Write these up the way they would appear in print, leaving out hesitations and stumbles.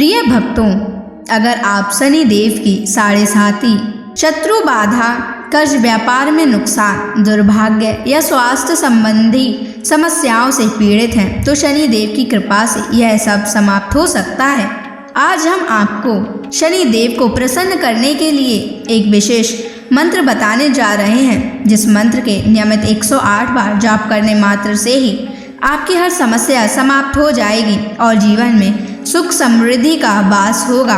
प्रिय भक्तों, अगर आप शनि देव की साढ़े साती, शत्रु बाधा, कर्ज, व्यापार में नुकसान, दुर्भाग्य या स्वास्थ्य संबंधी समस्याओं से पीड़ित हैं तो शनि देव की कृपा से यह सब समाप्त हो सकता है। आज हम आपको शनि देव को प्रसन्न करने के लिए एक विशेष मंत्र बताने जा रहे हैं, जिस मंत्र के नियमित 108 बार जाप करने मात्र से ही आपकी हर समस्या समाप्त हो जाएगी और जीवन में सुख समृद्धि का वास होगा।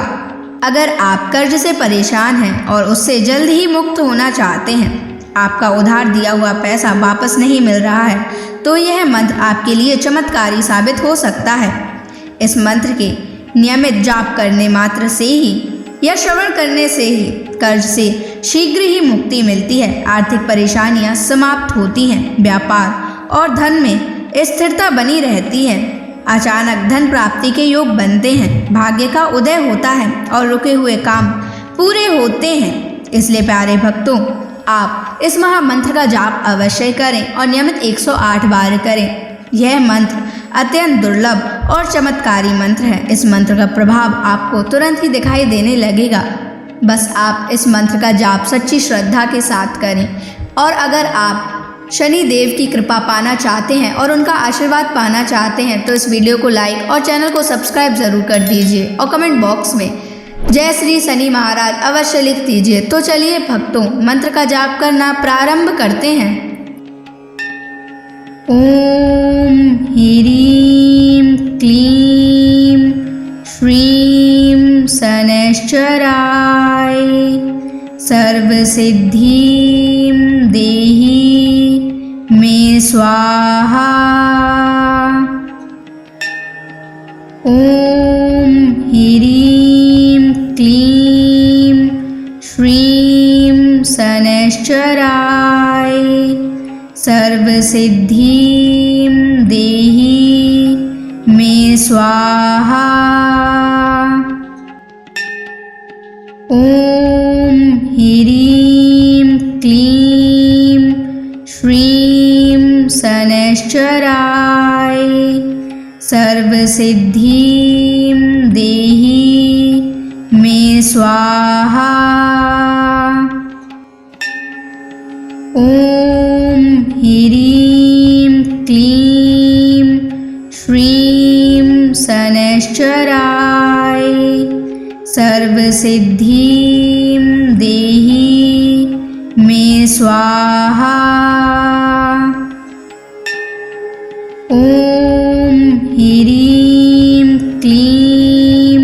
अगर आप कर्ज से परेशान हैं और उससे जल्द ही मुक्त होना चाहते हैं, आपका उधार दिया हुआ पैसा वापस नहीं मिल रहा है, तो यह मंत्र आपके लिए चमत्कारी साबित हो सकता है। इस मंत्र के नियमित जाप करने मात्र से ही या श्रवण करने से ही कर्ज से शीघ्र ही मुक्ति मिलती है, आर्थिक परेशानियां समाप्त होती हैं, व्यापार और धन में स्थिरता बनी रहती है, अचानक धन प्राप्ति के योग बनते हैं, भाग्य का उदय होता है और रुके हुए काम पूरे होते हैं। इसलिए प्यारे भक्तों, आप इस महामंत्र का जाप अवश्य करें और नियमित 108 बार करें। यह मंत्र अत्यंत दुर्लभ और चमत्कारी मंत्र है। इस मंत्र का प्रभाव आपको तुरंत ही दिखाई देने लगेगा। बस आप इस मंत्र का जाप सच्ची श्रद्धा के साथ करें। और अगर आप शनि देव की कृपा पाना चाहते हैं और उनका आशीर्वाद पाना चाहते हैं तो इस वीडियो को लाइक और चैनल को सब्सक्राइब जरूर कर दीजिए और कमेंट बॉक्स में जय श्री शनि महाराज अवश्य लिख दीजिए। तो चलिए भक्तों, मंत्र का जाप करना प्रारंभ करते हैं। ओम ह्रीं क्लीं श्रीं शनैश्चराय सर्वसिद्धिं देहि मे स्वाहा। ओम ह्रीं क्लीं श्रीं शनैश्चराय सर्वसिद्धिं देहि मे स्वाहा। ओम ह्रीं क्लीं श्रीं शनैश्चराय सर्वसिद्धिं देहि मे स्वाहा। ओम ह्रीं क्लीं श्रीं शनैश्चराय सर्वसिद्धिं देहि मे स्वाहा। ओम ह्रीं क्लीं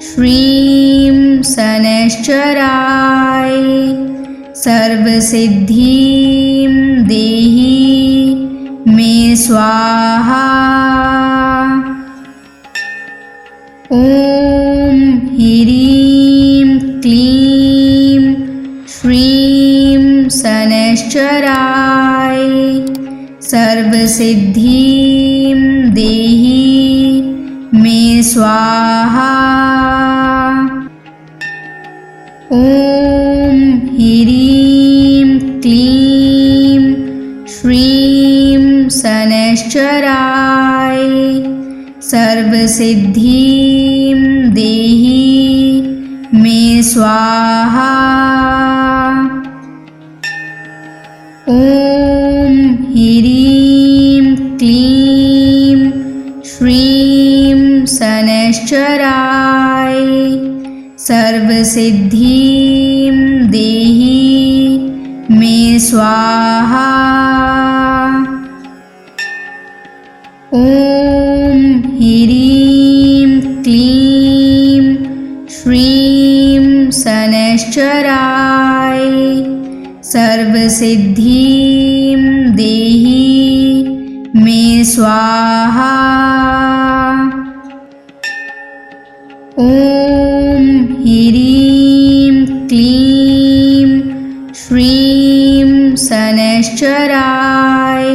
श्रीं शनैश्चराय सर्वसिद्धिं देहि मे स्वाहा। ओम ह्रीं क्लीं श्रीं शनैश्चराय सर्वसिद्धिं देहि मे स्वाहा। ओम ह्रीं क्लीं श्रीं शनैश्चराय सर्वसिद्धिं देहि मे स्वाहा। ओम ह्रीं क्लीं श्रीं शनैश्चराय सर्वसिद्धिं देहि मे स्वाहा। ओम ह्रीं क्लीं श्रीं शनैश्चराय सर्वसिद्धिं देहि मे स्वाहा। ओम ह्रीं क्लीं श्रीं शनैश्चराय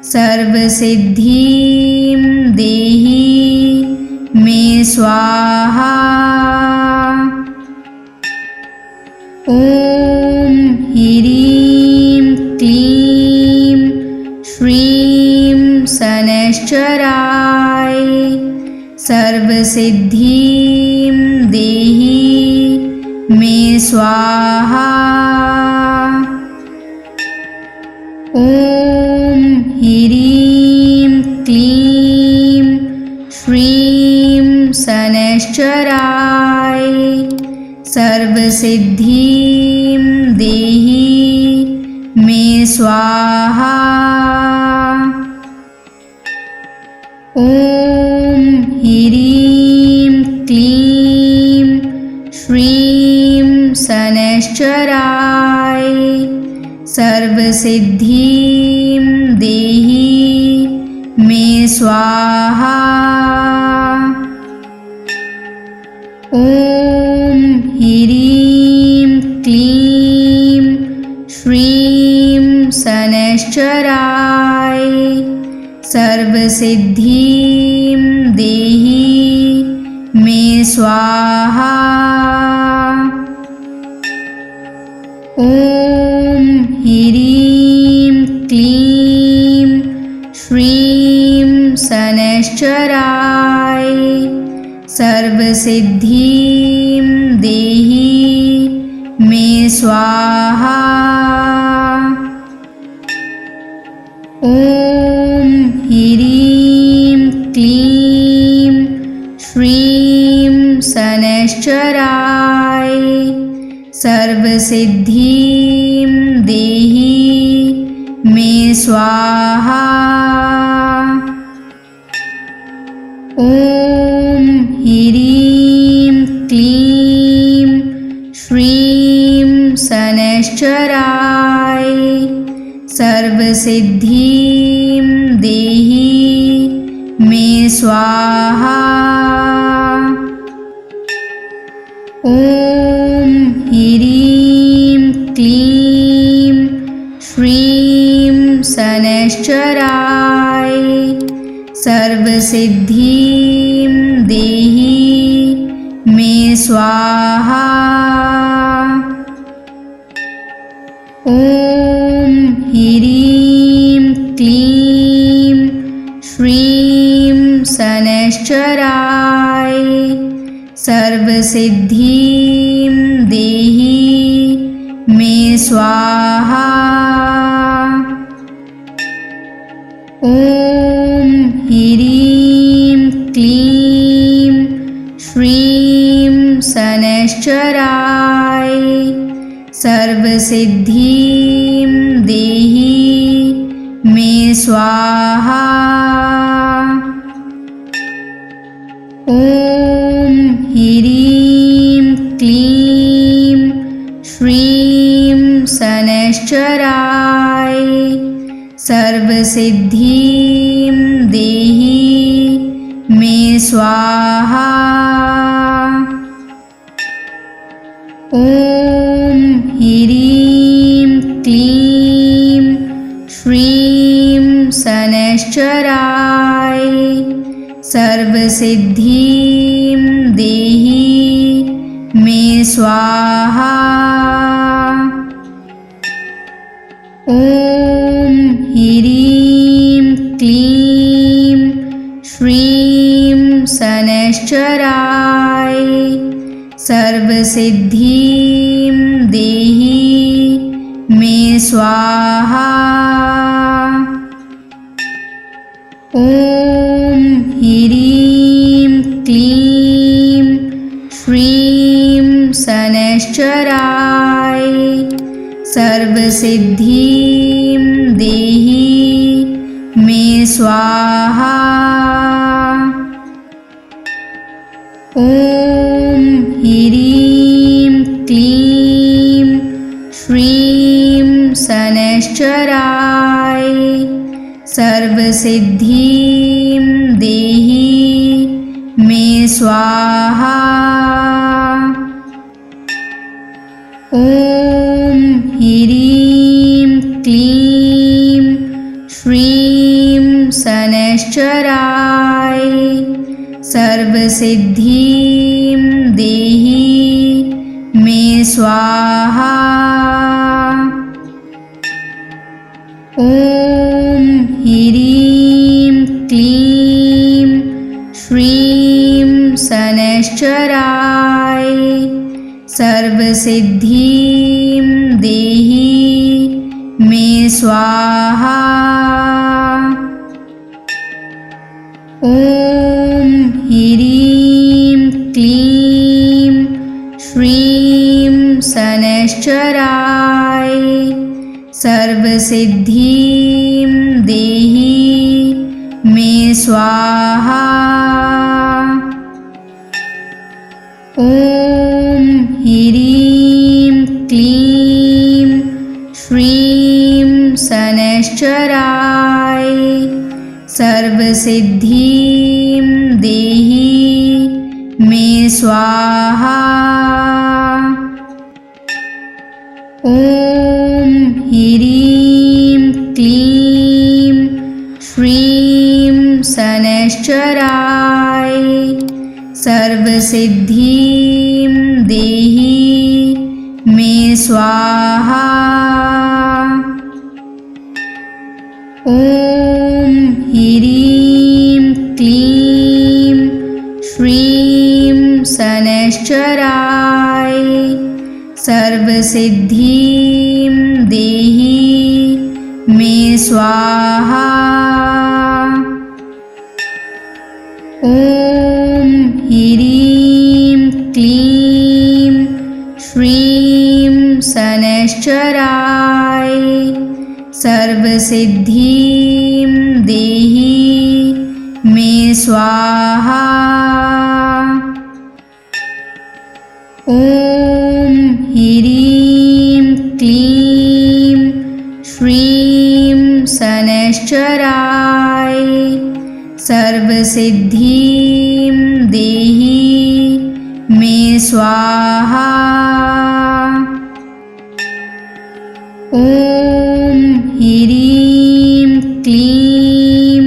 सर्वसिद्धिं देहि मे स्वाहा। ओम ह्रीं क्लीं श्रीं शनैश्चराय सर्वसिद्धिं सर्वसिद्धिं देहि मे स्वाहा। ॐ ह्रीं क्लीं श्रीं शनैश्चराय सर्वसिद्धिं देहि मे स्वाहा। ॐ ह्रीं क्लीं श्रीं शनैश्चराय सर्वसिद्धिं देहि मे स्वाहा। ॐ ह्रीं क्लीं श्रीं शनैश्चराय सर्वसिद्धिं देहि मे स्वाहा। ॐ ह्रीं क्लीं श्रीं शनैश्चराय सर्वसिद्धिं देहि मे स्वाहा। ॐ ह्रीं क्लीं श्रीं शनैश्चराय सर्वसिद्धिं देहि मे स्वाहा। ॐ ह्रीं क्लीं श्रीं शनैश्चराय सर्वसिद्धिं देहि मे स्वाहा। ॐ ह्रीं क्लीं श्रीं शनैश्चराय सर्वसिद्धिं देहि मे स्वाहा। ॐ ह्रीं क्लीं श्रीं शनैश्चराय सर्वसिद्धिं देहि मे स्वाहा। ॐ ह्रीं क्लीं श्रीं शनैश्चराय सर्वसिद्धिं देहि मे स्वाहा। ॐ ह्रीं क्लीं श्रीं शनैश्चराय सर्वसिद्धिं देहि मे स्वाहा। ॐ ह्रीं क्लीं श्रीं शनैश्चराय सर्वसिद्धिं देहि मे स्वाहा। ॐ ह्रीं क्लीं श्रीं शनैश्चराय सर्वसिद्धिं देहि मे स्वाहा। ॐ ह्रीं क्लीं श्रीं शनैश्चराय सर्वसिद्धिं देहि मे स्वाहा। ॐ ह्रीं क्लीं श्रीं शनैश्चराय सर्वसिद्धिं देहि मे स्वाहा। ॐ ह्रीं क्लीं श्रीं शनैश्चराय सर्वसिद्धिं देहि मे स्वाहा। ॐ ह्रीं क्लीं श्रीं शनैश्चराय सर्वसिद्धिं देहि मे स्वाहा। ॐ ह्रीं क्लीं श्रीं शनैश्चराय सर्वसिद्धिं देहि मे स्वाहा। ॐ ह्रीं क्लीं श्रीं शनैश्चराय सर्वसिद्धिं देहि मे स्वाहा। ॐ ह्रीं क्लीं श्रीं शनैश्चराय सर्वसिद्धिं देहि मे स्वाहा। ॐ ह्रीं क्लीं श्रीं शनैश्चराय सर्वसिद्धिं देहि मे स्वाहा। ॐ ह्रीं क्लीं श्रीं शनैश्चराय सर्वसिद्धिं देहि मे स्वाहा। ॐ ह्रीं क्लीं श्रीं शनैश्चराय सर्वसिद्धिं देहि मे स्वाहा। ॐ ह्रीं क्लीं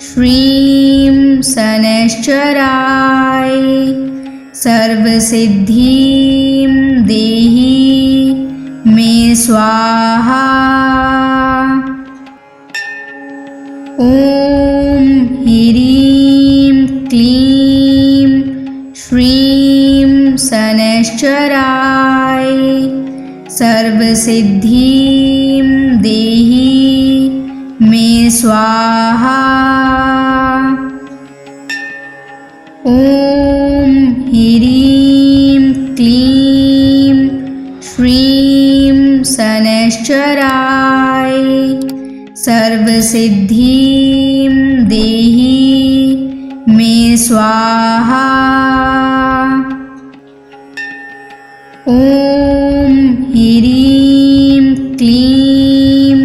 श्रीं शनैश्चराय सर्वसिद्धिं देहि मे स्वाहा। ॐ ह्रीं क्लीं श्रीं शनैश्चराय सर्वसिद्धिं देहि मे स्वाहा। ॐ ह्रीं क्लीं श्रीं शनैश्चराय सर्वसिद्धिं देहि मे स्वाहा। ॐ ह्रीं क्लीं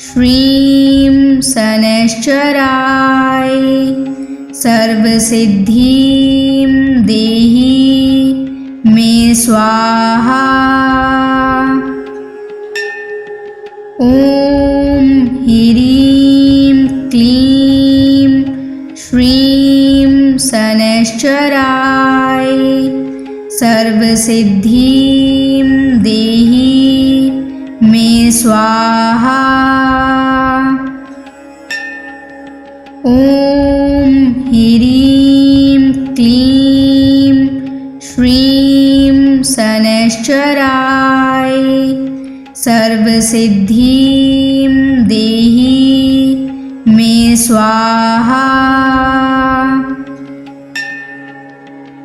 श्रीं शनैश्चराय सर्वसिद्धिं देहि मे स्वाहा। ॐ ह्रीं क्लीं श्रीं शनैश्चराय सर्वसिद्धिं देहि मे स्वाहा। ॐ ह्रीं क्लीं श्रीं शनैश्चराय सर्वसिद्धिं देहि मे स्वाहा।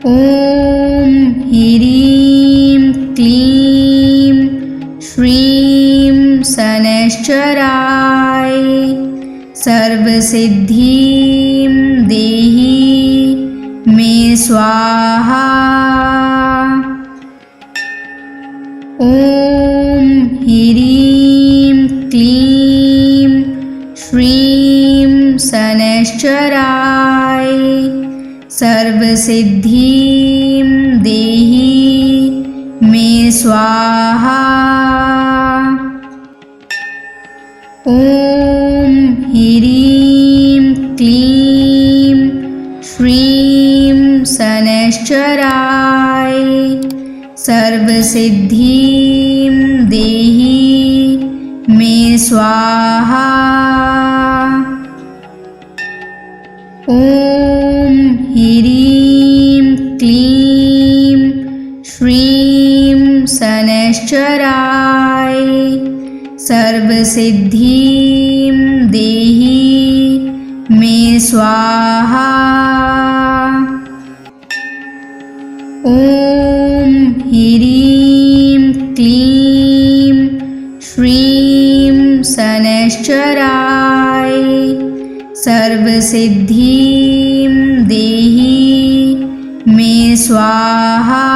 ॐ ह्रीं क्लीं श्रीं शनैश्चराय सर्वसिद्धिं देहि मे स्वाहा। ॐ ह्रीं क्लीं श्रीं शनैश्चराय सर्वसिद्धिं देहि मे स्वाहा। ॐ ह्रीं क्लीं श्रीं शनैश्चराय सर्वसिद्धिं देहि मे स्वाहा। ॐ ह्रीं क्लीं श्रीं शनैश्चराय सर्वसिद्धिं देहि मे स्वाहा। ॐ ह्रीं क्लीं श्रीं शनैश्चराय सर्वसिद्धिं देहि मे स्वाहा।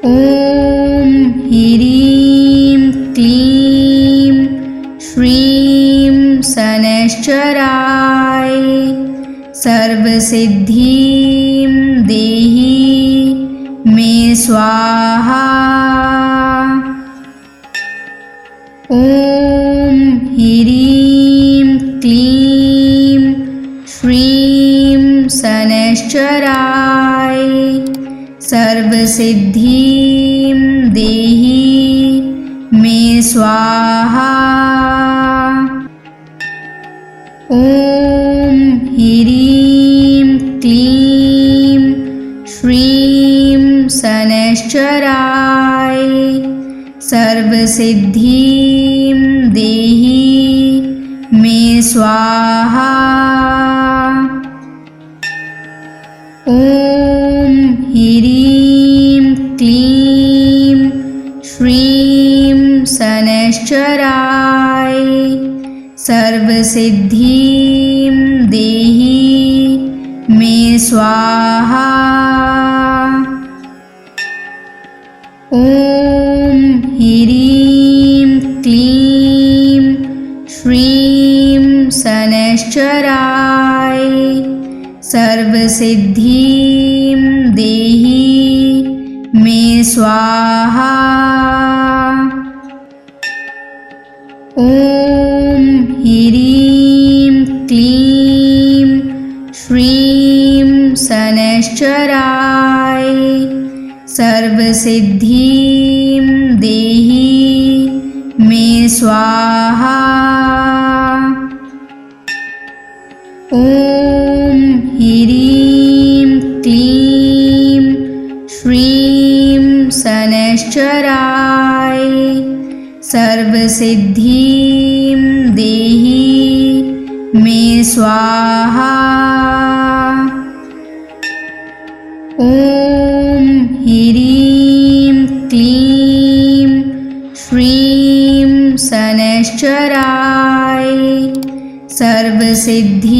ॐ ह्रीं क्लीं श्रीं शनैश्चराय सर्वसिद्धिं देहि मे स्वाहा। ॐ ह्रीं क्लीं श्रीं शनैश्चराय सर्वसिद्धिं देहि मे स्वाहा। ॐ ह्रीं क्लीं श्रीं शनैश्चराय सर्वसिद्धिं देहि मे स्वाहा। ॐ ह्रीं क्लीं श्रीं शनैश्चराय सर्वसिद्धिं देहि मे स्वाहा। ॐ ह्रीं क्लीं श्रीं शनैश्चराय सर्वसिद्धिं देहि मे स्वाहा। ॐ ह्रीं क्लीं श्रीं शनैश्चराय सर्वसिद्धिं देहि मे स्वाहा। ॐ ह्रीं क्लीं श्रीं शनैश्चराय सर्वसिद्धिं देहि मे स्वाहा। ॐ ह्रीं क्लीं श्रीं शनैश्चराय सर्वसिद्धिं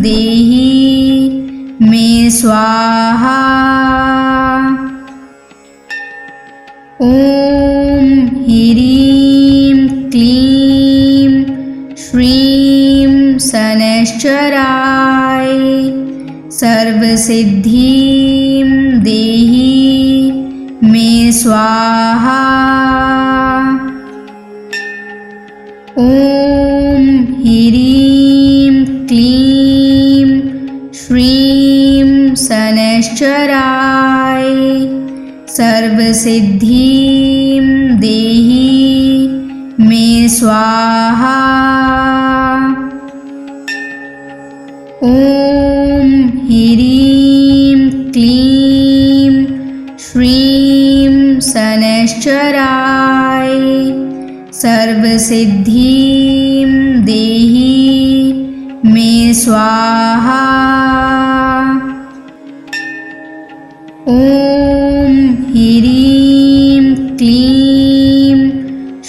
देहि मे स्वाहा। ॐ ह्रीं क्लीं श्रीं शनैश्चराय सर्वसिद्धिं देहि मे स्वाहा। ॐ ह्रीं क्लीं श्रीं शनैश्चराय सर्वसिद्धिं देहि मे स्वाहा। ॐ ह्रीं क्लीं श्रीं शनैश्चराय सर्वसिद्धिं देहि मे स्वाहा। ॐ ह्रीं क्लीं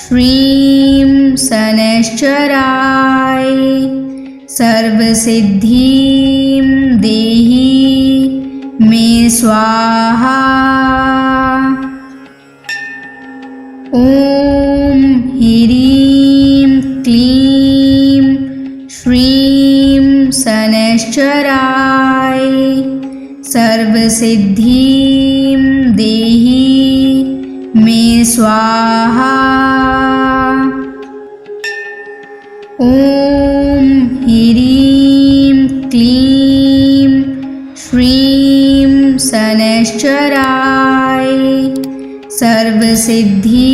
श्रीं शनैश्चराय सर्वसिद्धिं देहि मे स्वाहा। ॐ ह्रीं क्लीं श्रीं शनैश्चराय सर्वसिद्धिं देहि मे स्वाहा। ॐ ह्रीं क्लीं श्रीं शनैश्चराय सर्वसिद्धिं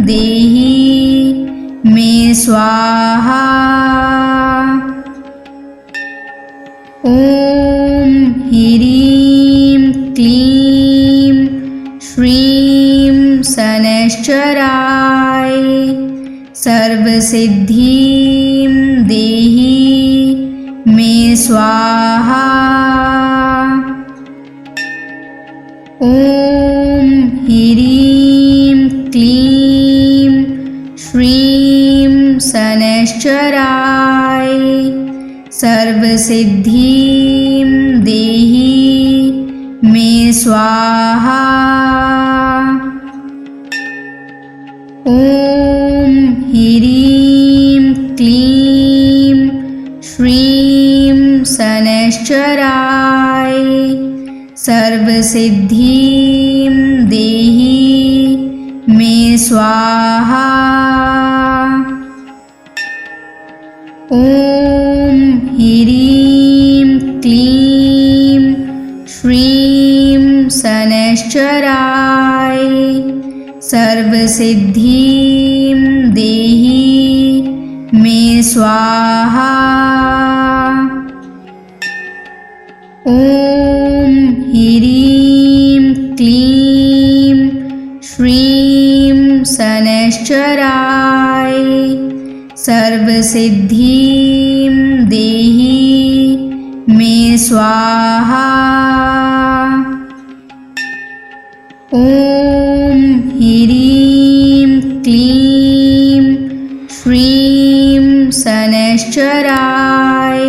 देहि मे स्वाहा। ॐ शनैश्चराय सर्वसिद्धिं देहि मे स्वाहा। ॐ ह्रीं क्लीं श्रीं शनैश्चराय सर्वसिद्धिं देहि मे स्वाहा। ॐ ह्रीं क्लीं श्रीं शनैश्चराय सर्वसिद्धिं देहि मे स्वाहा। ॐ ह्रीं क्लीं श्रीं शनैश्चराय सर्वसिद्धिं देहि मे स्वाहा। ॐ ह्रीं क्लीं श्रीं शनैश्चराय सर्वसिद्धिं देहि मे स्वाहा। ॐ ह्रीं क्लीं श्रीं शनैश्चराय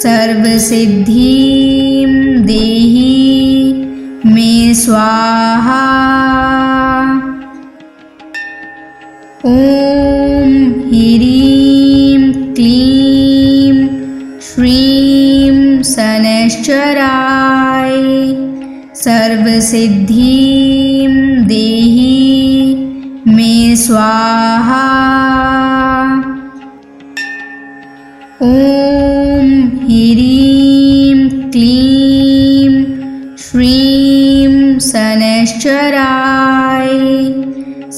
सर्वसिद्धिं देहि मे स्वाहा। ॐ ह्रीं क्लीं श्रीं शनैश्चराय सर्वसिद्धिं देहि मे स्वाहा। ॐ ह्रीं क्लीं श्रीं शनैश्चराय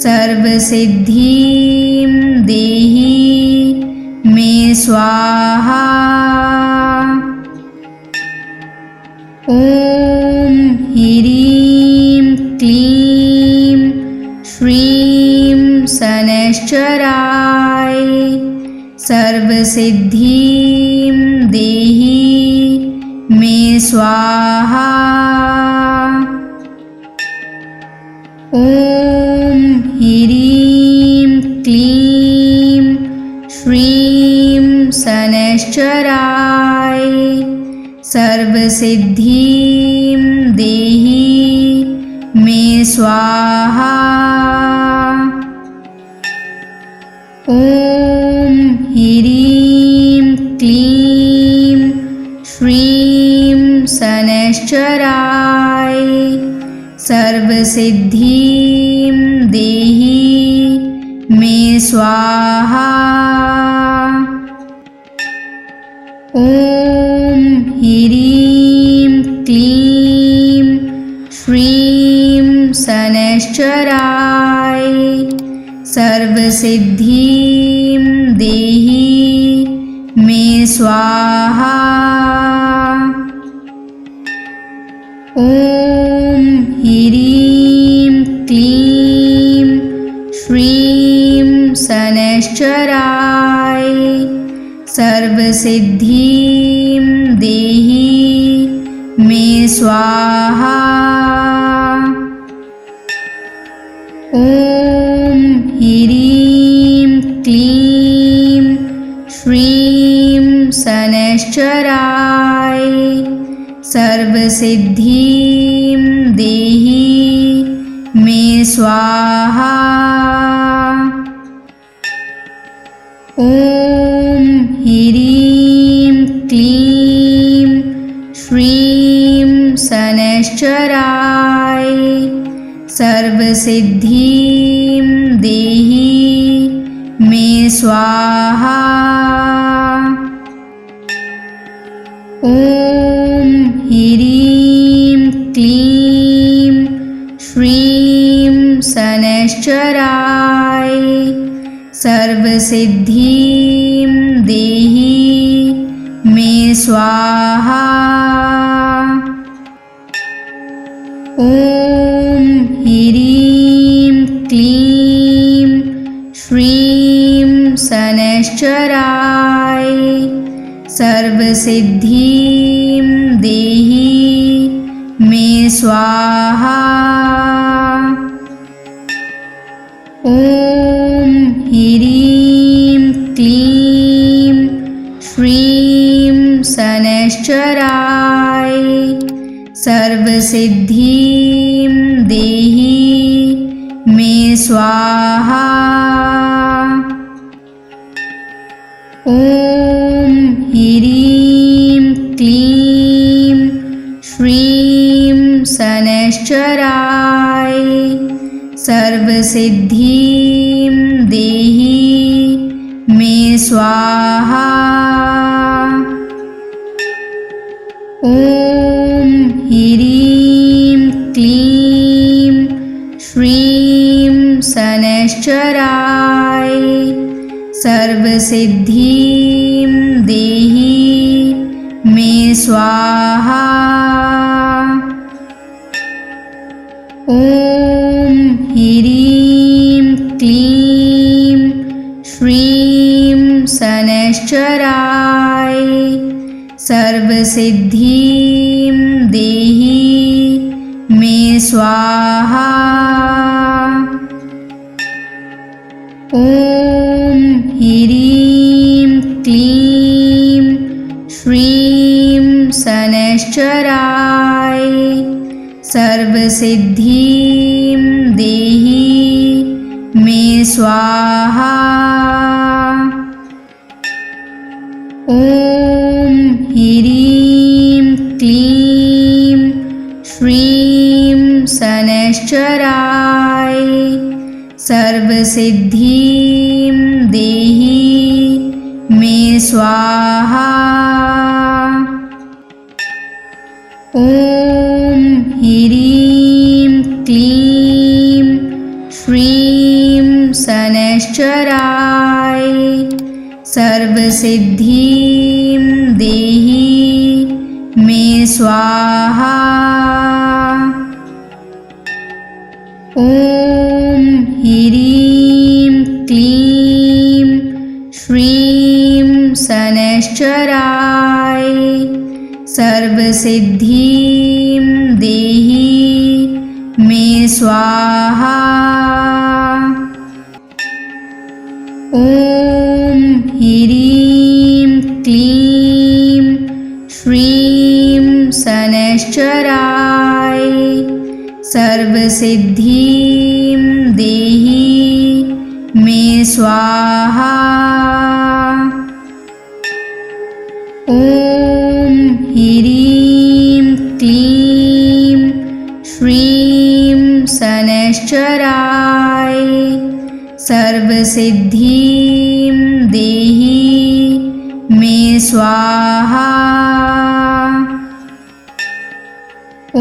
सर्वसिद्धिं देहि मे स्वाहा। ॐ ह्रीं क्लीं श्रीं शनैश्चराय सर्वसिद्धिं देहि मे स्वाहा। ॐ ह्रीं क्लीं श्रीं शनैश्चराय सर्वसिद्धिं देहि मे स्वाहा। ॐ ह्रीं क्लीं श्रीं शनैश्चराय सर्वसिद्धिं देहि मे स्वाहा। ॐ ह्रीं क्लीं श्रीं शनैश्चराय सर्वसिद्धिं देहि मे स्वाहा। ॐ ह्रीं क्लीं श्रीं शनैश्चराय सर्वसिद्धिं देहि मे स्वाहा। ॐ ह्रीं क्लीं श्रीं शनैश्चराय सर्वसिद्धिं देहि मे स्वाहा। ॐ ह्रीं क्लीं श्रीं शनैश्चराय सर्वसिद्धिं देहि मे स्वाहा। ॐ ह्रीं क्लीं श्रीं शनैश्चराय सर्वसिद्धिं देहि मे स्वाहा। ॐ ह्रीं क्लीं क्लीं श्रीं शनैश्चराय सर्वसिद्धिं देहि मे स्वाहा। ॐ ह्रीं क्लीं श्रीं शनैश्चराय सर्वसिद्धिं देहि मे स्वाहा। ॐ ह्रीं क्लीं श्रीं शनैश्चराय सर्वसिद्धिं देहि मे स्वाहा। ॐ ह्रीं क्लीं श्रीं शनैश्चराय सर्वसिद्धिं देहि मे स्वाहा। ॐ ह्रीं क्लीं श्रीं शनैश्चराय सर्वसिद्धिं देहि मे स्वाहा। ॐ ह्रीं क्लीं श्रीं शनैश्चराय सर्वसिद्धिं देहि मे स्वाहा। ॐ ह्रीं क्लीं श्रीं शनैश्चराय सर्वसिद्धिं देहि मे स्वाहा। ॐ ह्रीं क्लीं श्रीं शनैश्चराय सर्वसिद्धिं देहि मे स्वाहा। ॐ ह्रीं क्लीं श्रीं शनैश्चराय सर्वसिद्धिं देहि मे स्वाहा। ॐ ह्रीं क्लीं श्रीं शनैश्चराय सर्वसिद्धिं देहि मे स्वाहा। ॐ ह्रीं क्लीं श्रीं शनैश्चराय सर्वसिद्धिं देहि मे स्वाहा। ॐ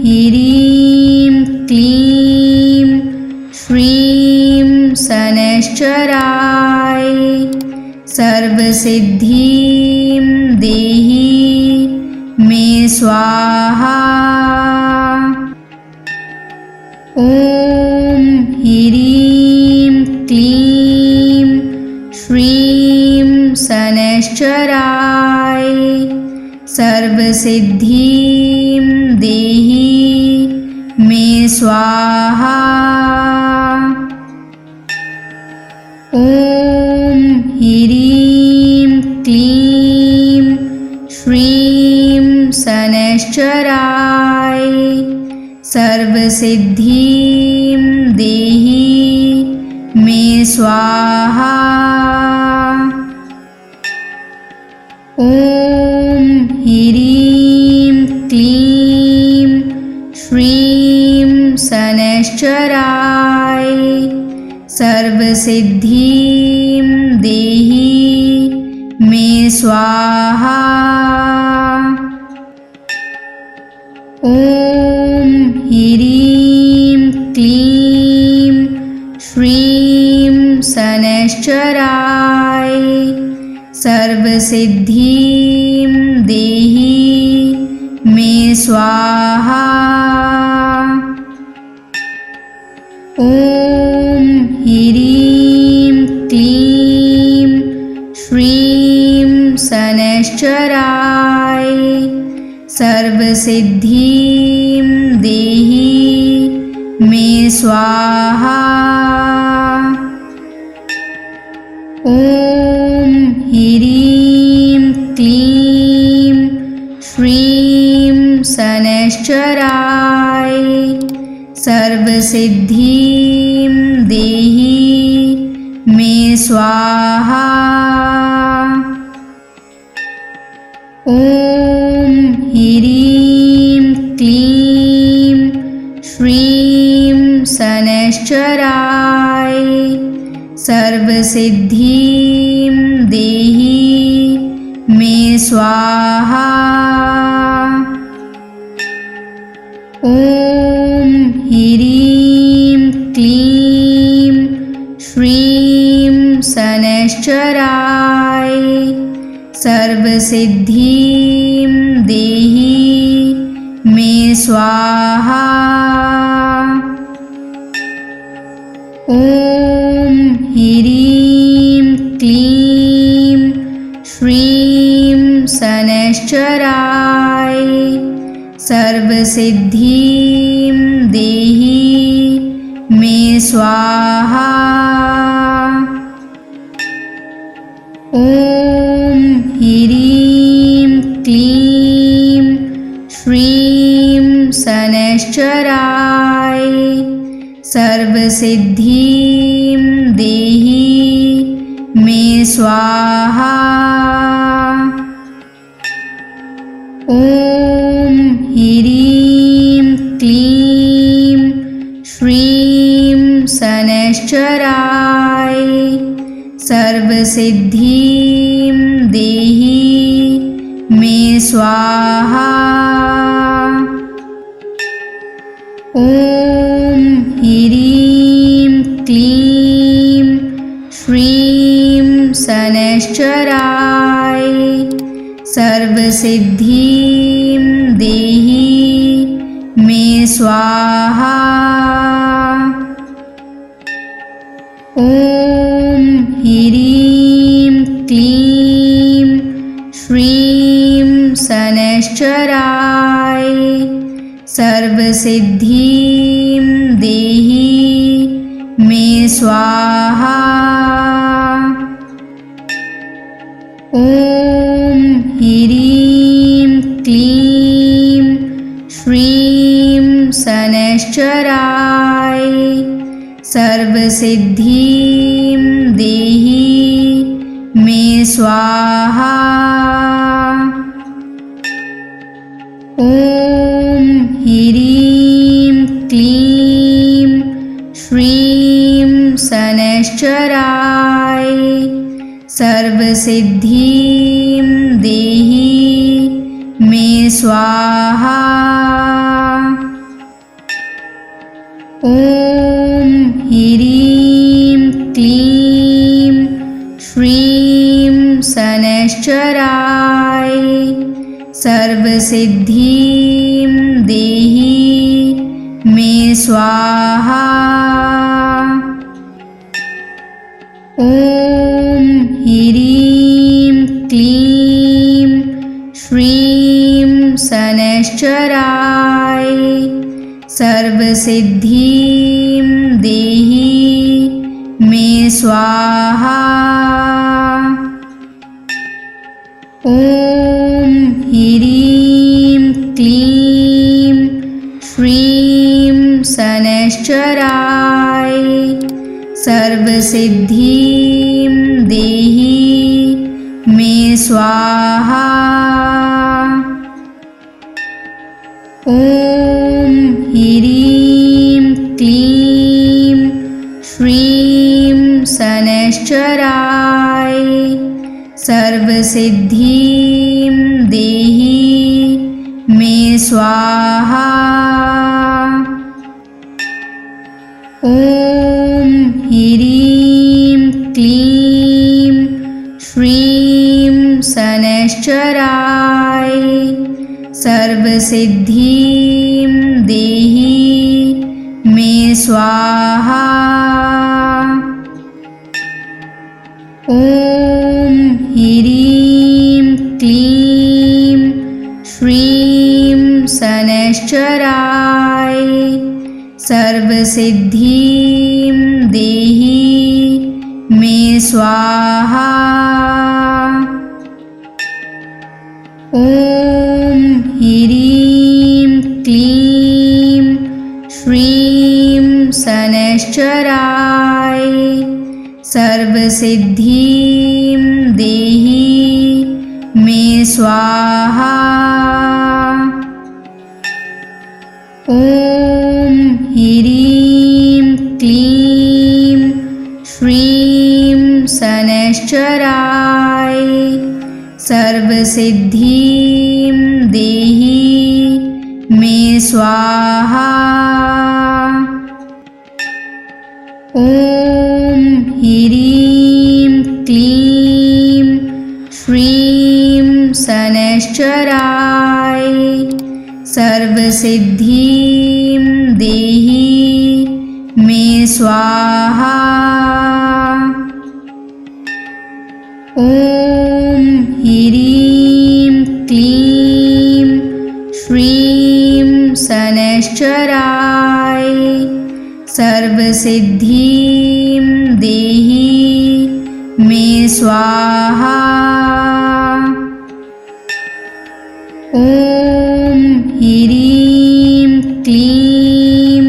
ह्रीं क्लीं श्रीं शनैश्चराय सर्वसिद्धिं देहि मे स्वाहा। ॐ ह्रीं क्लीं श्रीं शनैश्चराय सर्वसिद्धिं देहि मे स्वाहा। ॐ ह्रीं क्लीं श्रीं शनैश्चराय सर्वसिद्धिं देहि मे स्वाहा। ॐ ह्रीं क्लीं श्रीं शनैश्चराय सर्वसिद्धिं देहि मे स्वाहा। ॐ ह्रीं क्लीं श्रीं शनैश्चराय सर्वसिद्धिं देहि मे स्वाहा। ॐ ॐ ह्रीं क्लीं श्रीं शनैश्चराय सर्वसिद्धिं देहि मे स्वाहा। ॐ ह्रीं क्लीं श्रीं शनैश्चराय सर्वसिद्धिं देहि मे स्वाहा। ॐ ह्रीं क्लीं श्रीं शनैश्चराय सर्वसिद्धिं देहि मे स्वाहा। ॐ ह्रीं क्लीं श्रीं शनैश्चराय सर्वसिद्धिं देहि मे स्वाहा। ॐ ह्रीं क्लीं श्रीं शनैश्चराय सर्वसिद्धिं देहि मे स्वाहा। ॐ ह्रीं क्लीं श्रीं शनैश्चराय सर्वसिद्धिं देहि मे स्वाहा। ॐ ह्रीं क्लीं श्रीं शनैश्चराय सर्वसिद्धिं देहि मे स्वाहा। ॐ ह्रीं क्लीं श्रीं शनैश्चराय सर्वसिद्धिं देहि मे स्वाहा। ॐ ह्रीं क्लीं श्रीं शनैश्चराय सर्वसिद्धिं देहि मे स्वाहा। ॐ ह्रीं क्लीं श्रीं शनैश्चराय सर्वसिद्धिं देहि मे स्वाहा। ॐ ह्रीं क्लीं श्रीं शनैश्चराय सर्वसिद्धिं देहि मे स्वाहा। ॐ ह्रीं क्लीं श्रीं शनैश्चराय सर्वसिद्धिं देहि मे स्वाहा। ॐ ह्रीं क्लीं श्रीं शनैश्चराय सर्वसिद्धिं देहि मे स्वाहा। ॐ ह्रीं क्लीं श्रीं शनैश्चराय सर्वसिद्धिं देहि मे स्वाहा। ॐ ह्रीं क्लीं श्रीं शनैश्चराय सर्वसिद्धिं देहि मे स्वाहा। ॐ ह्रीं क्लीं श्रीं शनैश्चराय सर्वसिद्धिं देहि मे स्वाहा। सर्वसिद्धिं देहि मे स्वाहा। ॐ ह्रीं क्लीं श्रीं शनैश्चराय सर्वसिद्धिं देहि मे स्वाहा। ॐ ह्रीं क्लीं श्रीं शनैश्चराय सर्वसिद्धिं देहि मे स्वाहा। ॐ ह्रीं क्लीं श्रीं शनैश्चराय सर्वसिद्धिं देहि मे स्वाहा। ॐ ह्रीं क्लीं श्रीं शनैश्चराय सर्वसिद्धिं देहि मे स्वाहा। ॐ ह्रीं क्लीं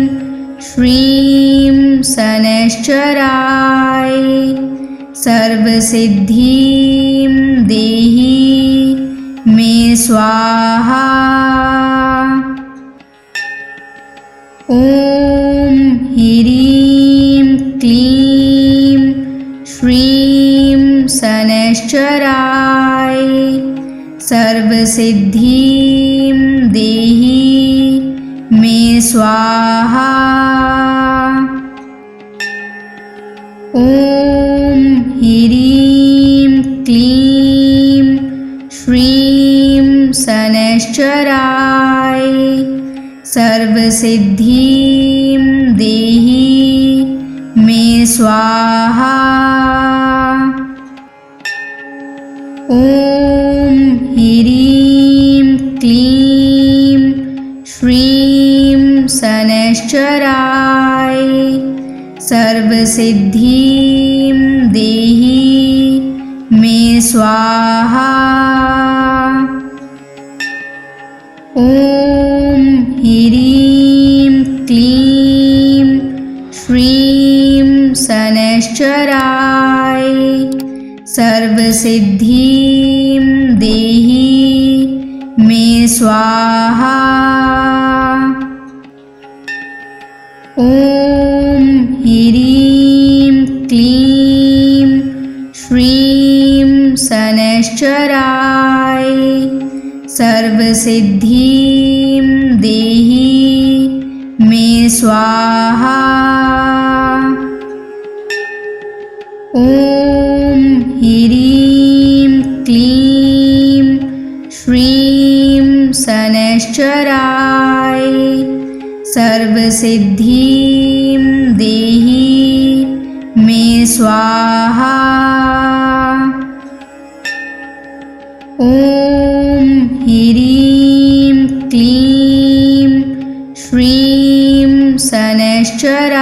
श्रीं शनैश्चराय सर्वसिद्धिं देहि मे स्वाहा। ॐ ह्रीं क्लीं श्रीं शनैश्चराय सर्वसिद्धिं देहि मे स्वाहा। ॐ ह्रीं क्लीं श्रीं शनैश्चराय सर्वसिद्धिं देहि मे स्वाहा। ॐ ह्रीं क्लीं श्रीं शनैश्चराय सर्वसिद्धिं देहि मे स्वाहा। ॐ ह्रीं क्लीं श्रीं शनैश्चराय सर्वसिद्धिं देहि मे स्वाहा। ॐ ह्रीं क्लीं श्रीं शनैश्चराय सर्वसिद्धिं देहि मे स्वाहा। ॐ ह्रीं क्लीं श्रीं शनैश्चराय सर्वसिद्धिं देहि मे स्वाहा। ॐ ह्रीं क्लीं श्रीं शनैश्चराय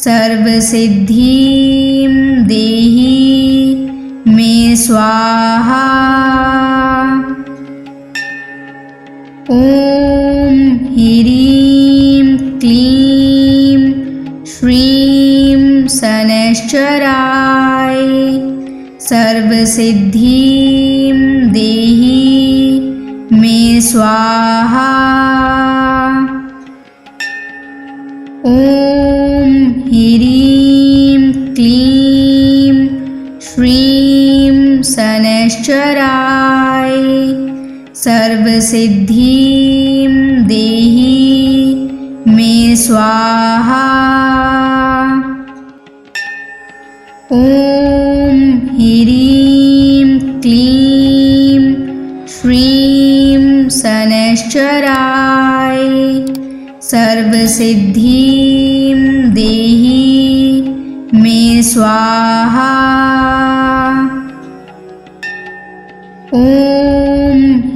सर्वसिद्धिं देहि मे स्वाहा। ॐ ह्रीं क्लीं श्रीं शनैश्चराय सर्वसिद्धिं देहि मे स्वाहा। ॐ ह्रीं क्लीं श्रीं शनैश्चराय सर्वसिद्धिं देहि मे स्वाहा। ॐ ह्रीं क्लीं श्रीं शनैश्चराय सर्वसिद्धिं देहि मे स्वाहा। ॐ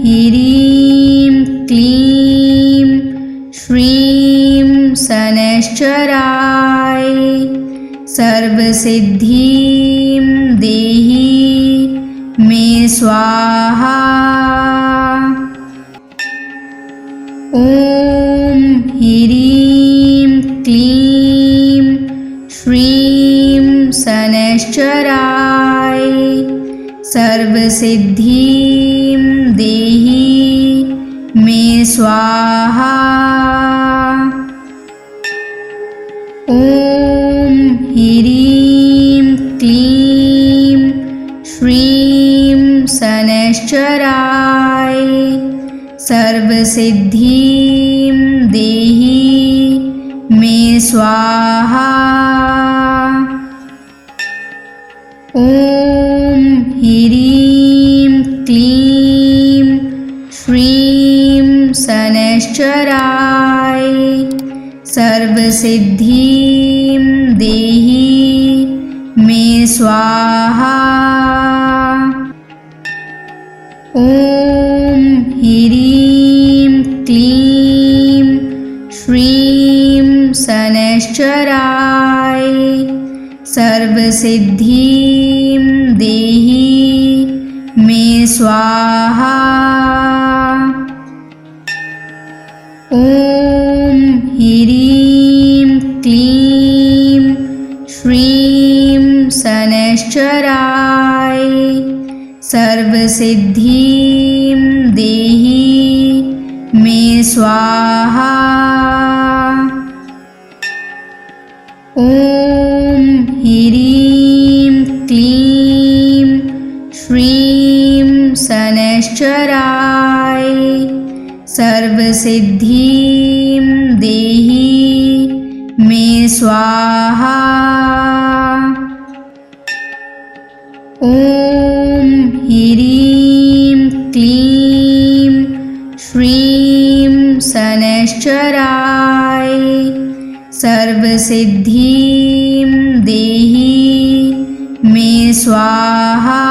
ह्रीं क्लीं श्रीं शनैश्चराय सर्वसिद्धिं देहि मे स्वाहा। ॐ ह्रीं क्लीं श्रीं शनैश्चराय सर्वसिद्धिं देहि मे स्वाहा। ॐ ह्रीं क्लीं श्रीं शनैश्चराय सर्वसिद्धिं देहि मे स्वाहा। ॐ ह्रीं क्लीं श्रीं शनैश्चराय सर्वसिद्धिं देहि मे स्वाहा। ॐ ह्रीं क्लीं श्रीं शनैश्चराय सर्वसिद्धिं देहि मे स्वाहा। ॐ ह्रीं क्लीं श्रीं शनैश्चराय सर्वसिद्धिं देहि मे स्वाहा। ॐ ह्रीं क्लीं श्रीं शनैश्चराय सर्वसिद्धिं देहि मे स्वाहा। ॐ ह्रीं क्लीं श्रीं शनैश्चराय सर्वसिद्धिं देहि मे स्वाहा।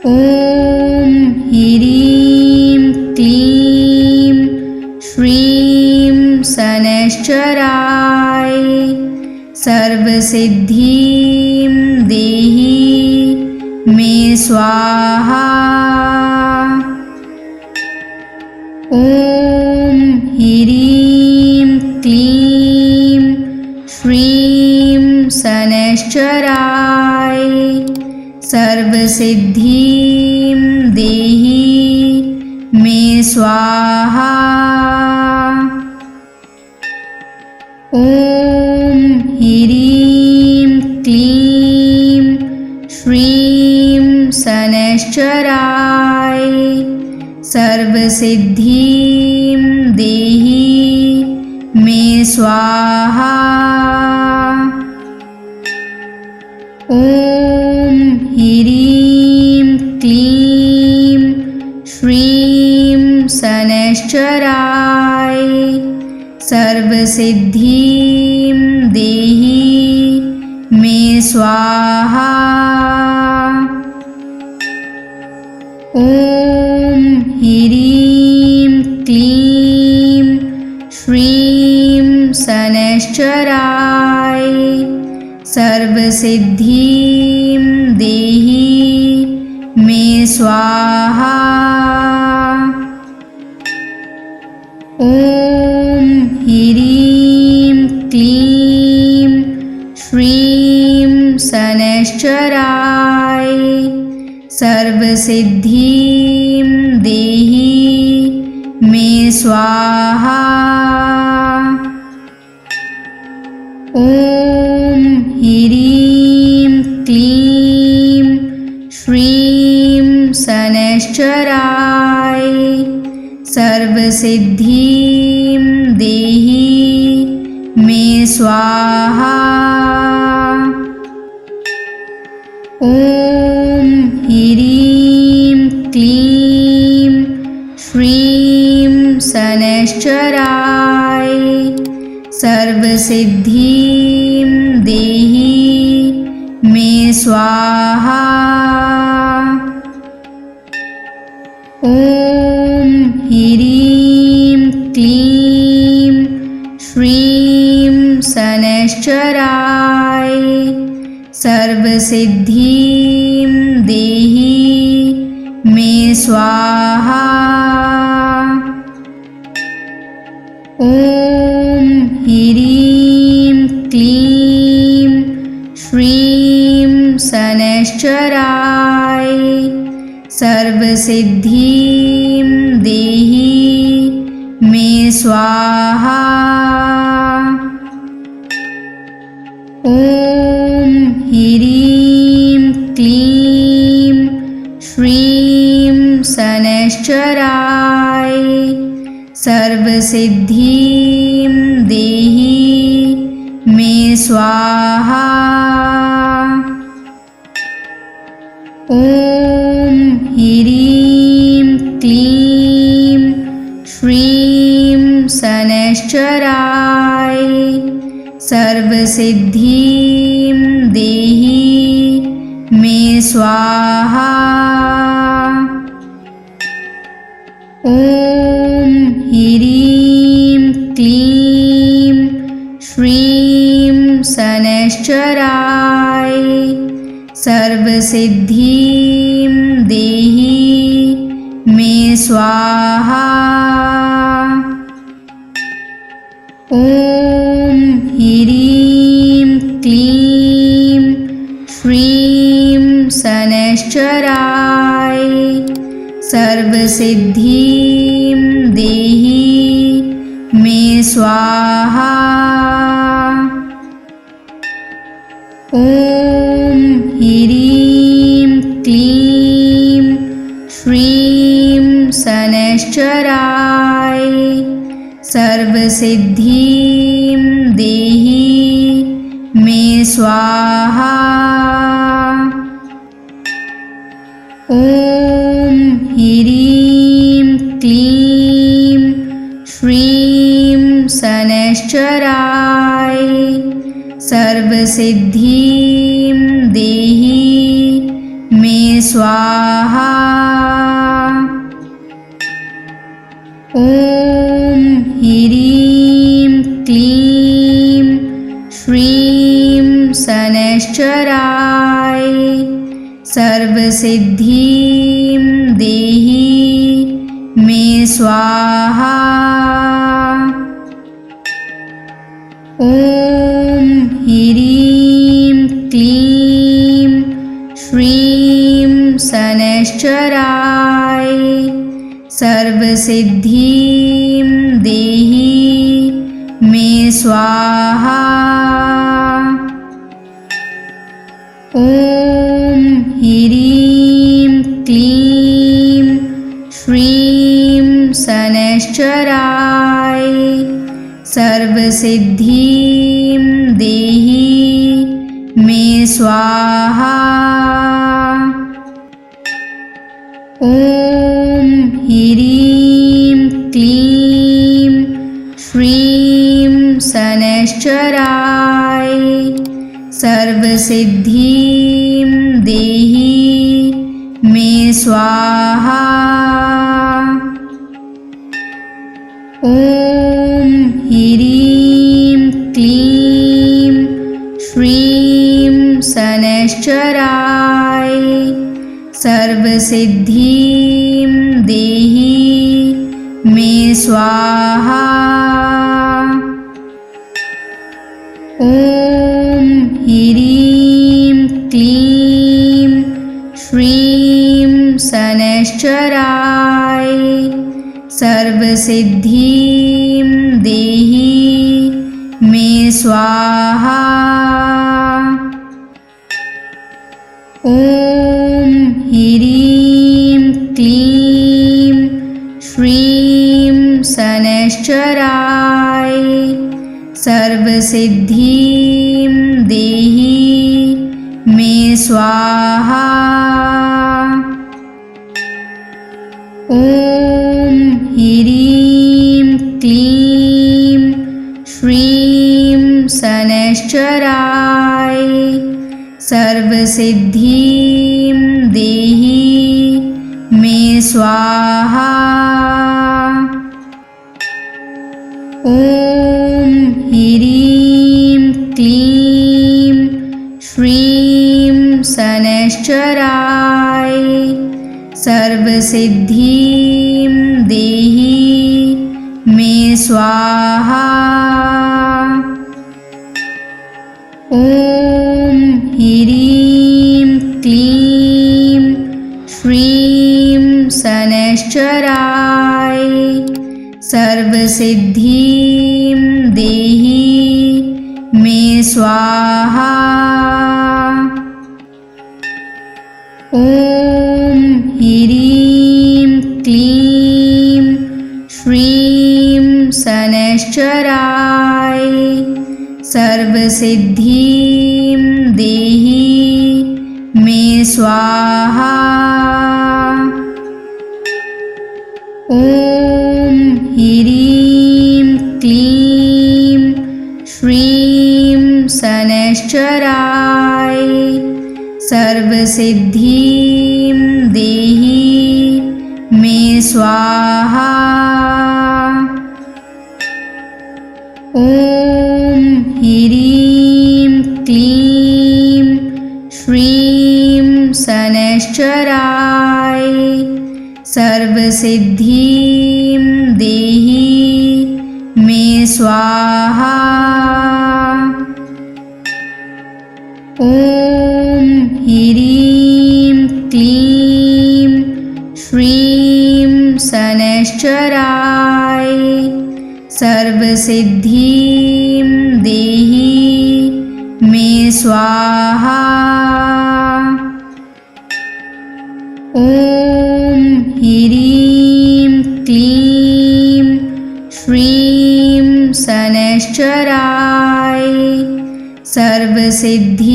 ॐ ह्रीं क्लीं श्रीं शनैश्चराय सर्वसिद्धिं देहि मे स्वाहा। ॐ ह्रीं क्लीं श्रीं शनैश्चराय सर्वसिद्धिं देहि मे स्वाहा। ॐ ह्रीं क्लीं श्रीं शनैश्चराय सर्वसिद्धिं देहि मे स्वाहा। ॐ ह्रीं क्लीं श्रीं शनैश्चराय सर्वसिद्धिं देहि मे स्वाहा। ॐ ह्रीं क्लीं श्रीं शनैश्चराय सर्वसिद्धिं देहि मे स्वाहा। ॐ ह्रीं क्लीं श्रीं शनैश्चराय सर्वसिद्धिं देहि मे स्वाहा। ॐ ह्रीं क्लीं श्रीं शनैश्चराय सर्वसिद्धिं देहि मे स्वाहा। ॐ ह्रीं क्लीं श्रीं शनैश्चराय सर्वसिद्धिं देहि मे स्वाहा। ॐ ह्रीं क्लीं श्रीं शनैश्चराय सर्वसिद्धिं देहि मे स्वाहा। ॐ ह्रीं क्लीं श्रीं शनैश्चराय सर्वसिद्धिं देहि मे स्वाहा। ॐ ह्रीं क्लीं श्रीं शनैश्चराय सर्वसिद्धिं देहि मे स्वाहा। ॐ ह्रीं क्लीं श्रीं शनैश्चराय सर्वसिद्धिं देहि मे स्वाहा। ॐ ह्रीं क्लीं श्रीं शनैश्चराय सर्वसिद्धिं देहि मे स्वाहा। ॐ ह्रीं क्लीं श्रीं शनैश्चराय सर्वसिद्धिं देहि मे स्वाहा। ॐ ह्रीं क्लीं श्रीं शनैश्चराय सर्वसिद्धिं देहि मे स्वाहा। ॐ ह्रीं क्लीं श्रीं शनैश्चराय सर्वसिद्धिं देहि मे स्वाहा। ॐ ह्रीं क्लीं श्रीं शनैश्चराय सर्वसिद्धिं देहि मे स्वाहा। ॐ ह्रीं क्लीं श्रीं शनैश्चराय सर्वसिद्धिं देहि मे स्वाहा। ॐ ह्रीं क्लीं श्रीं शनैश्चराय सर्वसिद्धिं देहि मे स्वाहा। ॐ ह्रीं क्लीं श्रीं शनैश्चराय सर्वसिद्धिं देहि मे स्वाहा। ॐ ह्रीं क्लीं श्रीं शनैश्चराय सर्वसिद्धिं देहि मे स्वाहा। ॐ ह्रीं क्लीं श्रीं शनैश्चराय सर्वसिद्धिं देहि मे स्वाहा। ॐ ह्रीं क्लीं श्रीं शनैश्चराय सर्वसिद्धिं देहि मे स्वाहा। ॐ ह्रीं क्लीं श्रीं शनैश्चराय सर्वसिद्धिं देहि मे स्वाहा। ॐ सर्वसिद्धिं देहि मे स्वाहा। ॐ ह्रीं क्लीं श्रीं शनैश्चराय सर्वसिद्धिं देहि मे स्वाहा। ॐ ह्रीं क्लीं श्रीं शनैश्चराय सर्वसिद्धिं देहि मे स्वाहा। ॐ ह्रीं क्लीं श्रीं शनैश्चराय सर्वसिद्धिं देहि मे स्वाहा। ॐ ह्रीं क्लीं श्रीं शनैश्चराय सर्वसिद्धिं देहि मे स्वाहा। ॐ ह्रीं क्लीं श्रीं शनैश्चराय सर्वसिद्धिं देहि मे स्वाहा। ॐ ह्रीं क्लीं श्रीं शनैश्चराय सर्वसिद्धिं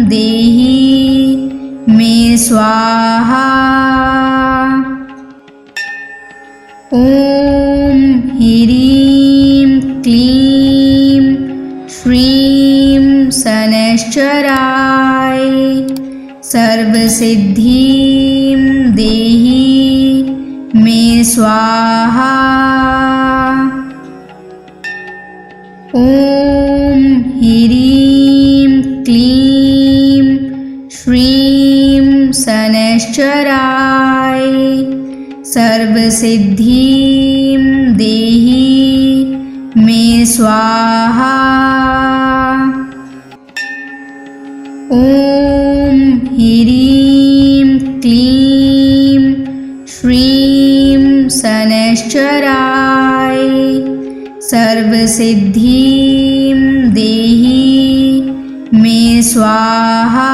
देहि मे स्वाहा। ॐ ह्रीं क्लीं श्रीं शनैश्चराय सर्वसिद्धिं देहि मे स्वाहा। ॐ ह्रीं क्लीं श्रीं शनैश्चराय सर्वसिद्धिं देहि मे स्वाहा। ॐ ह्रीं क्लीं श्रीं शनैश्चराय सर्वसिद्धिं देहि मे स्वाहा।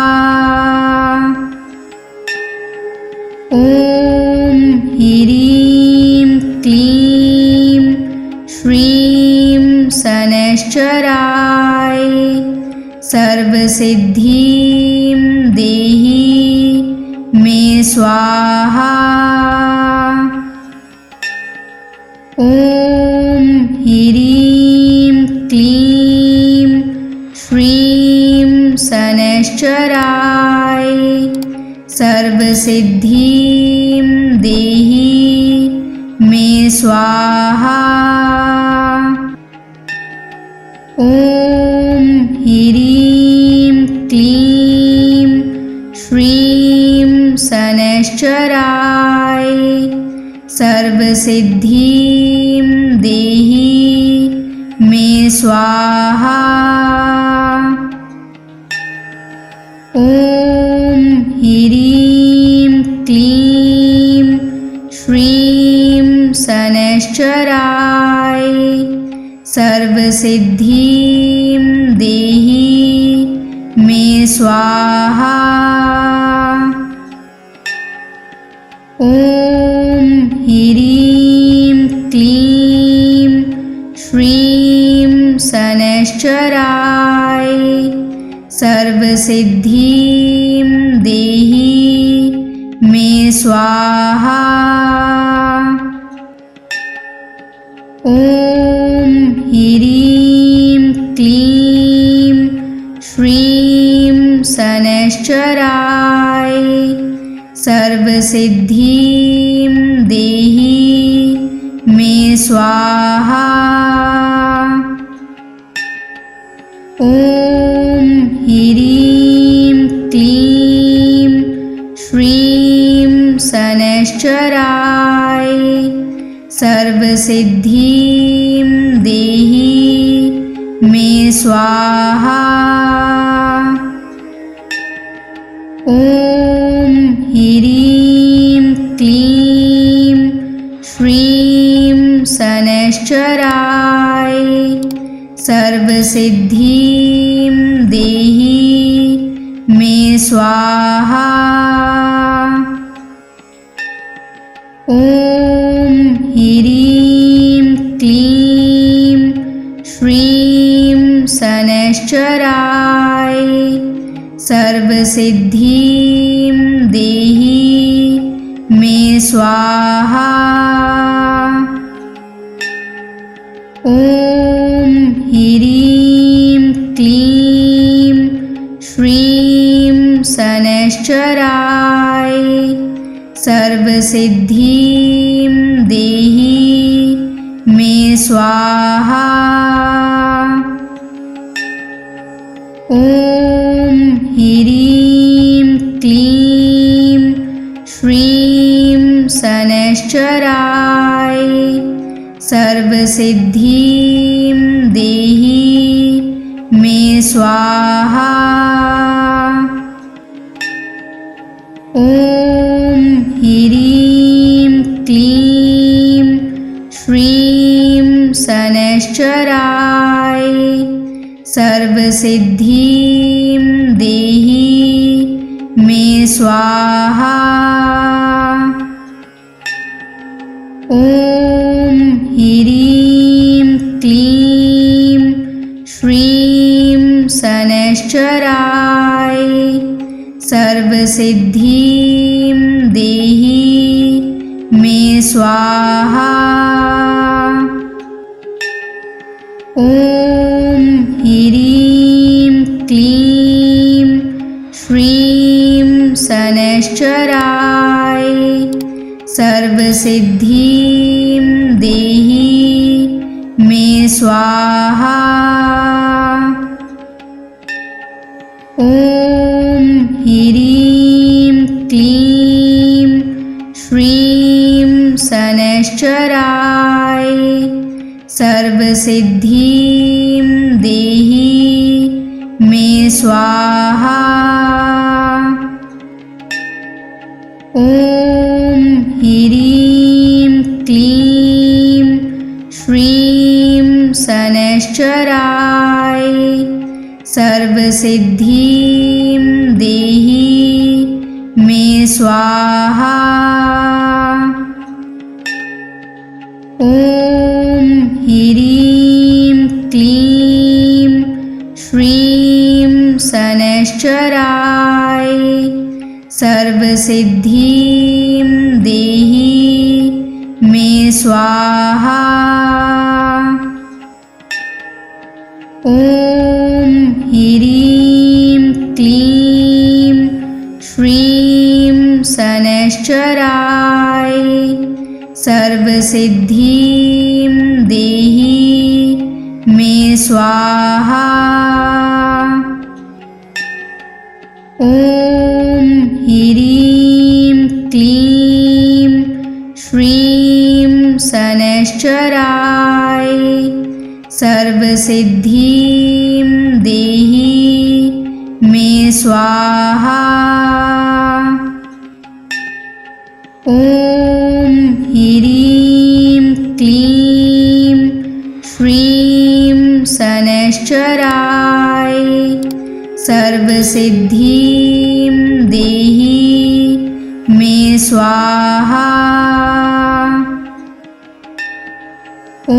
ॐ ह्रीं क्लीं श्रीं शनैश्चराय सर्वसिद्धिं देहि मे स्वाहा। ॐ ह्रीं क्लीं श्रीं शनैश्चराय सर्वसिद्धिं देहि मे स्वाहा। ॐ ह्रीं क्लीं श्रीं शनैश्चराय सर्वसिद्धिं देहि मे स्वाहा। ॐ ह्रीं क्लीं श्रीं शनैश्चराय सर्वसिद्धिं देहि मे स्वाहा। ॐ ह्रीं क्लीं श्रीं शनैश्चराय सर्वसिद्धिं देहि मे स्वाहा। ॐ ह्रीं क्लीं श्रीं शनैश्चराय सर्वसिद्धिं देहि मे स्वाहा। ॐ ह्रीं क्लीं श्रीं शनैश्चराय सर्वसिद्धिं देहि मे स्वाहा। ॐ ह्रीं क्लीं श्रीं शनैश्चराय सर्वसिद्धिं देहि मे स्वाहा। ॐ ह्रीं क्लीं श्रीं शनैश्चराय सर्वसिद्धिं देहि मे स्वाहा। ॐ ह्रीं क्लीं श्रीं शनैश्चराय सर्वसिद्धिं देहि मे स्वाहा। ॐ ह्रीं क्लीं श्रीं शनैश्चराय सर्वसिद्धिं देहि मे स्वाहा। ॐ ह्रीं क्लीं श्रीं शनैश्चराय सर्वसिद्धिं देहि मे स्वाहा। ॐ ह्रीं क्लीं श्रीं शनैश्चराय सर्वसिद्धिं देहि मे स्वाहा। ॐ ह्रीं क्लीं श्रीं शनैश्चराय सर्वसिद्धिं देहि मे स्वाहा। ॐ ह्रीं क्लीं श्रीं शनैश्चराय सर्वसिद्धिं देहि मे स्वाहा। ॐ ह्रीं क्लीं श्रीं शनैश्चराय सर्वसिद्धिं देहि मे स्वाहा। ॐ ह्रीं क्लीं श्रीं शनैश्चराय सर्वसिद्धिं देहि मे स्वाहा। ॐ ह्रीं क्लीं श्रीं शनैश्चराय सर्वसिद्धिं देहि मे स्वाहा। ॐ ह्रीं क्लीं श्रीं शनैश्चराय सर्वसिद्धिं देहि मे स्वाहा। ॐ ह्रीं क्लीं श्रीं शनैश्चराय सर्वसिद्धिं देहि मे स्वाहा। ॐ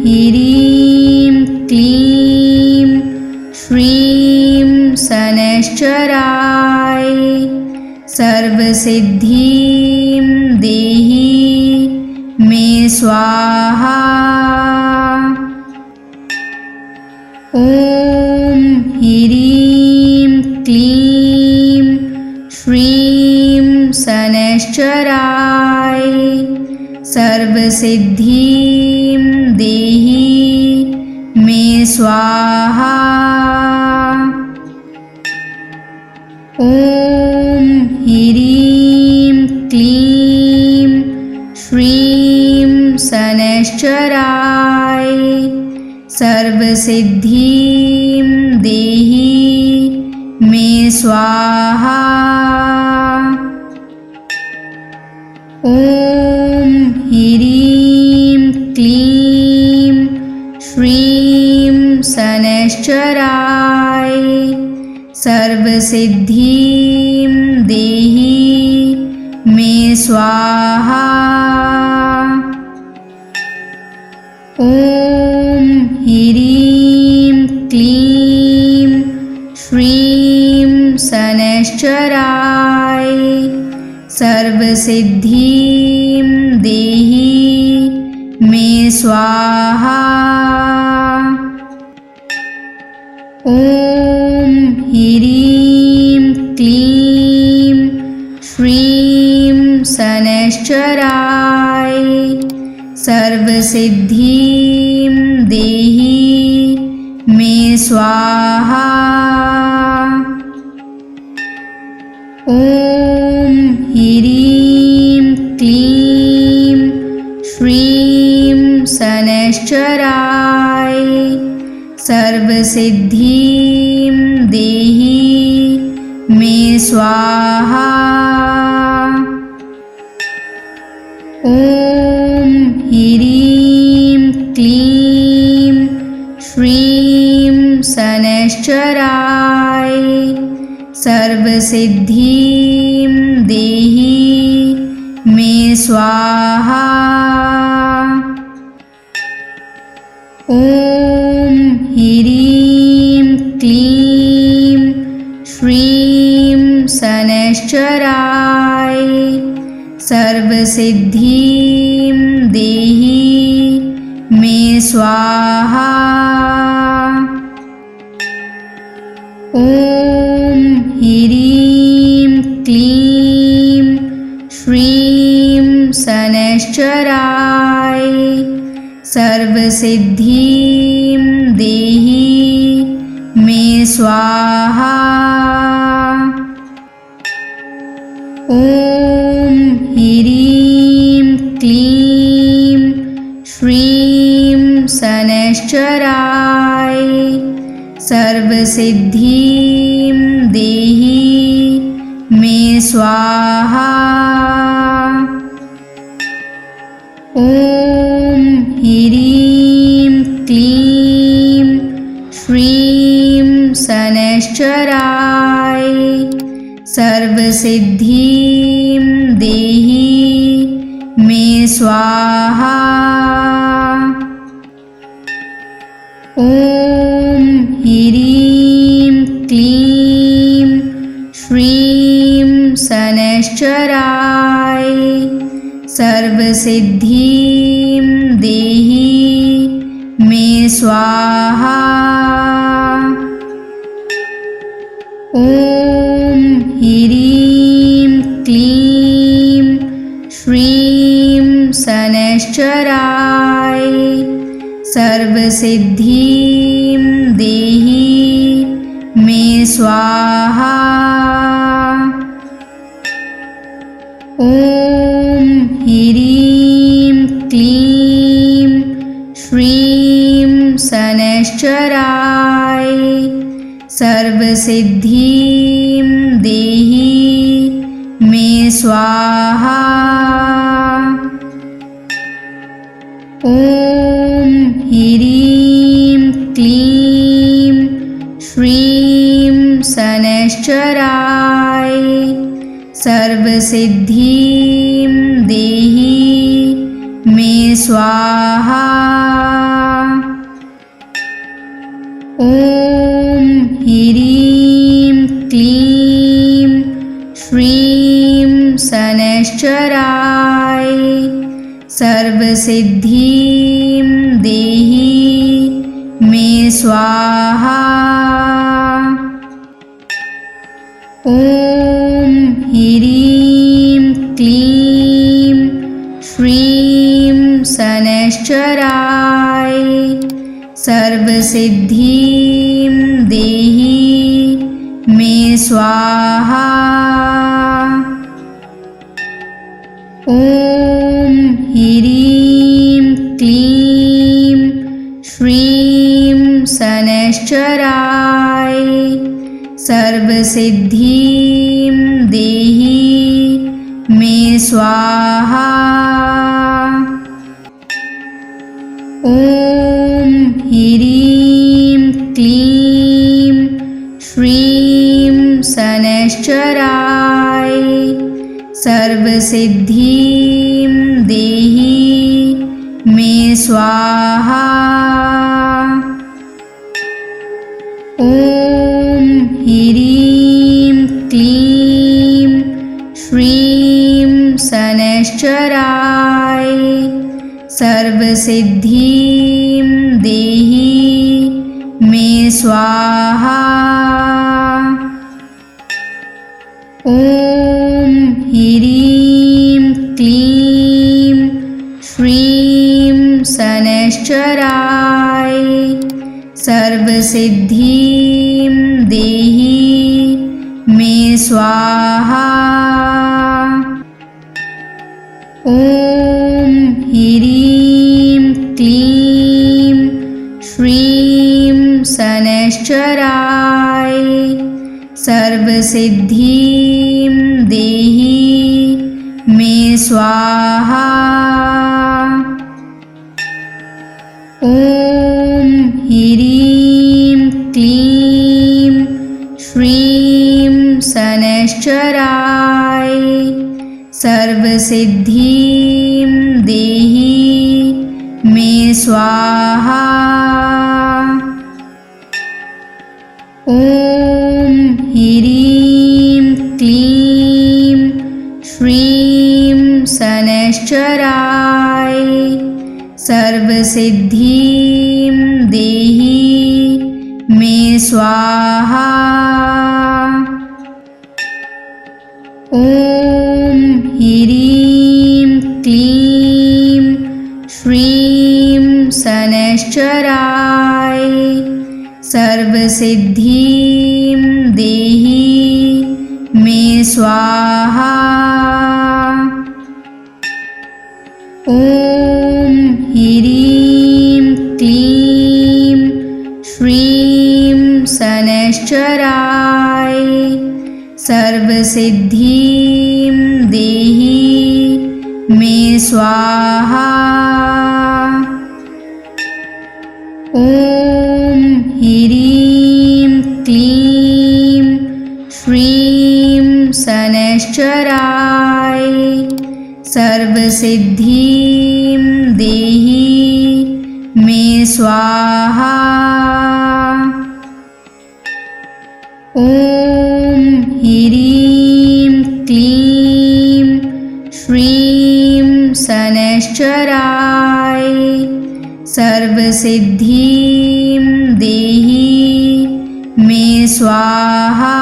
ह्रीं क्लीं श्रीं शनैश्चराय सर्वसिद्धिं देहि मे स्वाहा। ॐ ह्रीं क्लीं श्रीं शनैश्चराय सर्वसिद्धिं देहि मे स्वाहा। ॐ ह्रीं क्लीं श्रीं शनैश्चराय सर्वसिद्धिं देहि मे स्वाहा। ॐ ह्रीं क्लीं श्रीं शनैश्चराय सर्वसिद्धिं देहि मे स्वाहा। ॐ ह्रीं क्लीं श्रीं शनैश्चराय सर्वसिद्धिं देहि मे स्वाहा। ॐ ह्रीं क्लीं श्रीं शनैश्चराय सर्वसिद्धिं देहि मे स्वाहा। ॐ ह्रीं क्लीं श्रीं शनैश्चराय सर्वसिद्धिं देहि मे स्वाहा। ॐ ह्रीं क्लीं श्रीं शनैश्चराय सर्वसिद्धिं देहि मे स्वाहा। ॐ ह्रीं क्लीं श्रीं शनैश्चराय सर्वसिद्धिं देहि मे स्वाहा। ॐ ह्रीं क्लीं श्रीं शनैश्चराय सर्वसिद्धिं देहि मे स्वाहा। ॐ ह्रीं क्लीं श्रीं शनैश्चराय सर्वसिद्धिं देहि मे स्वाहा। ॐ ह्रीं क्लीं श्रीं शनैश्चराय सर्वसिद्धिं देहि मे स्वाहा। ॐ ह्रीं क्लीं श्रीं शनैश्चराय सर्वसिद्धिं देहि मे स्वाहा। ॐ ह्रीं क्लीं श्रीं शनैश्चराय सर्वसिद्धिं देहि मे स्वाहा। ॐ ह्रीं क्लीं श्रीं शनैश्चराय सर्वसिद्धिं देहि मे स्वाहा। ॐ ह्रीं क्लीं श्रीं शनैश्चराय सर्वसिद्धिं देहि मे स्वाहा। ॐ ह्रीं क्लीं श्रीं शनैश्चराय सर्वसिद्धिं देहि मे स्वाहा। ॐ ह्रीं क्लीं श्रीं शनैश्चराय सर्वसिद्धिं देहि मे स्वाहा। ॐ ह्रीं क्लीं शनैश्चराय सर्वसिद्धिं देहि मे स्वाहा। ॐ ह्रीं क्लीं श्रीं शनैश्चराय सर्वसिद्धिं देहि मे स्वाहा। ॐ ह्रीं क्लीं श्रीं शनैश्चराय सर्वसिद्धिं देहि मे स्वाहा। ॐ ह्रीं क्लीं श्रीं शनैश्चराय सर्वसिद्धिं देहि मे स्वाहा। ॐ ह्रीं क्लीं श्रीं शनैश्चराय सर्वसिद्धिं देहि मे स्वाहा। ॐ ह्रीं क्लीं श्रीं शनैश्चराय सर्वसिद्धिं देहि मे स्वाहा। ॐ ह्रीं क्लीं श्रीं शनैश्चराय सर्वसिद्धिं देहि मे स्वाहा। ॐ ह्रीं क्लीं श्रीं शनैश्चराय सर्वसिद्धिं देहि मे स्वाहा। ॐ ह्रीं क्लीं श्रीं शनैश्चराय सर्वसिद्धिं देहि मे स्वाहा। ॐ ह्रीं क्लीं श्रीं शनैश्चराय सर्वसिद्धिं देहि मे स्वाहा। ॐ ह्रीं क्लीं श्रीं शनैश्चराय सर्वसिद्धिं देहि मे स्वाहा।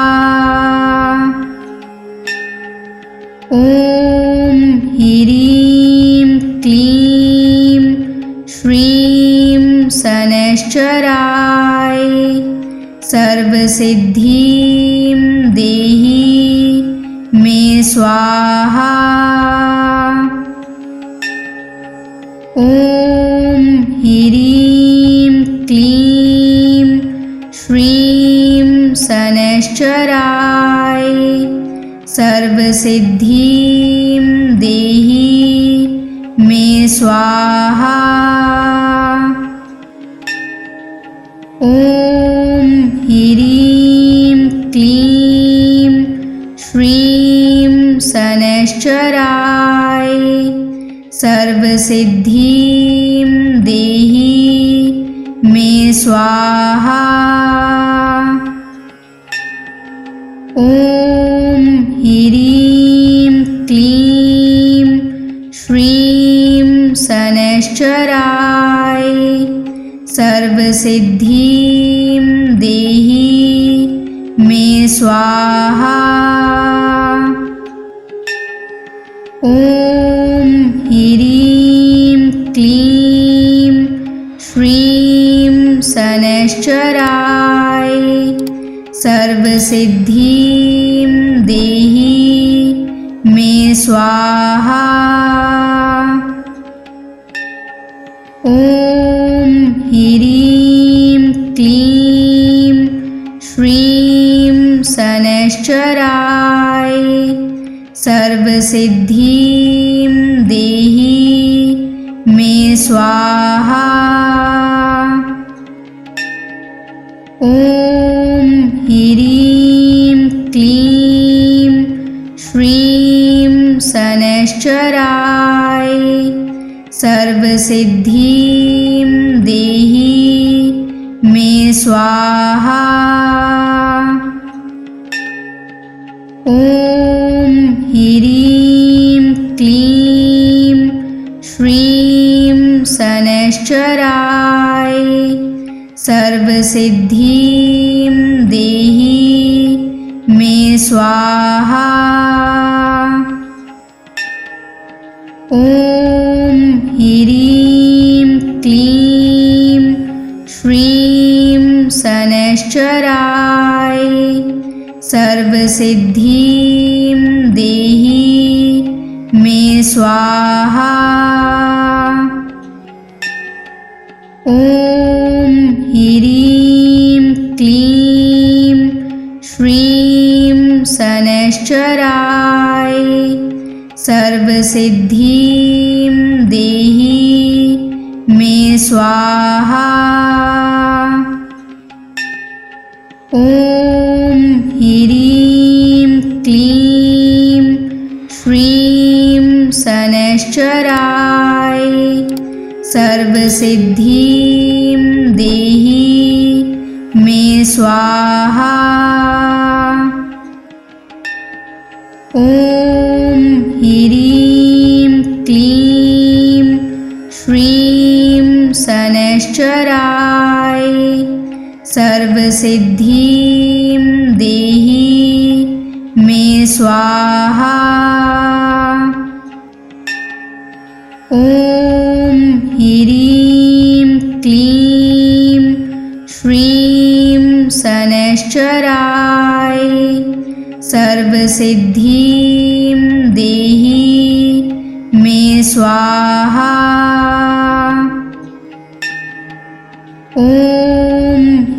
ॐ ह्रीं क्लीं श्रीं शनैश्चराय सर्वसिद्धिं देहि मे स्वाहा। ॐ ह्रीं क्लीं श्रीं शनैश्चराय सर्वसिद्धिं देहि मे स्वाहा। ॐ ह्रीं क्लीं श्रीं शनैश्चराय सर्वसिद्धिं देहि मे स्वाहा। ॐ ह्रीं क्लीं श्रीं शनैश्चराय सर्वसिद्धिं देहि मे स्वाहा। ॐ ह्रीं क्लीं श्रीं शनैश्चराय सर्वसिद्धिं देहि मे स्वाहा। ॐ ह्रीं क्लीं श्रीं शनैश्चराय सर्वसिद्धिं देहि मे स्वाहा। ॐ ह्रीं क्लीं श्रीं शनैश्चराय सर्वसिद्धिं देहि मे स्वाहा। ॐ ह्रीं क्लीं श्रीं शनैश्चराय सर्वसिद्धिं देहि मे स्वाहा। ॐ ह्रीं क्लीं श्रीं शनैश्चराय सर्वसिद्धिं देहि मे स्वाहा। ॐ ह्रीं क्लीं श्रीं शनैश्चराय सर्वसिद्धिं देहि मे स्वाहा। ॐ ह्रीं क्लीं श्रीं शनैश्चराय सर्वसिद्धिं देहि मे स्वाहा। ॐ ह्रीं क्लीं श्रीं शनैश्चराय सर्वसिद्धिं देहि मे स्वाहा। ॐ ह्रीं क्लीं श्रीं शनैश्चराय सर्वसिद्धिं देहि मे स्वाहा। ॐ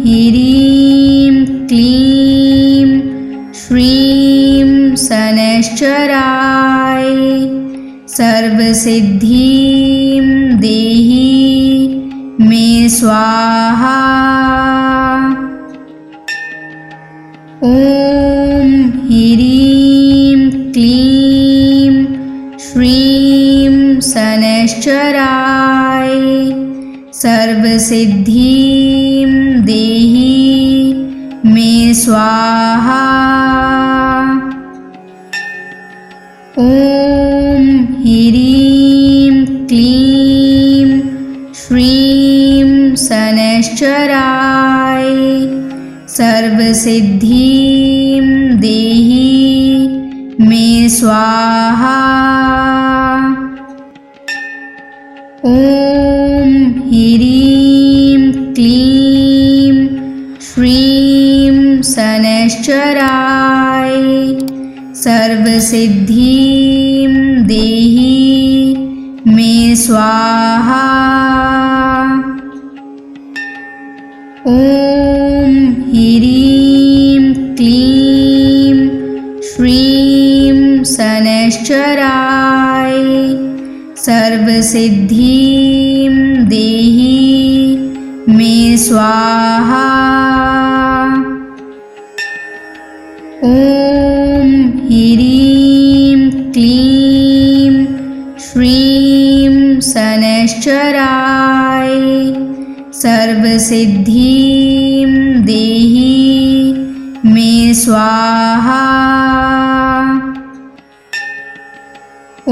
ह्रीं क्लीं श्रीं शनैश्चराय सर्वसिद्धिं देहि मे स्वाहा। ॐ ह्रीं क्लीं श्रीं शनैश्चराय सर्वसिद्धिं देहि मे स्वाहा। ॐ ह्रीं क्लीं श्रीं शनैश्चराय सर्वसिद्धिं देहि मे स्वाहा। ॐ ह्रीं क्लीं श्रीं शनैश्चराय सर्वसिद्धिं देहि मे स्वाहा। ॐ ह्रीं क्लीं श्रीं शनैश्चराय सर्वसिद्धिं देहि मे स्वाहा। ॐ ह्रीं क्लीं श्रीं शनैश्चराय सर्वसिद्धिं देहि मे स्वाहा। ॐ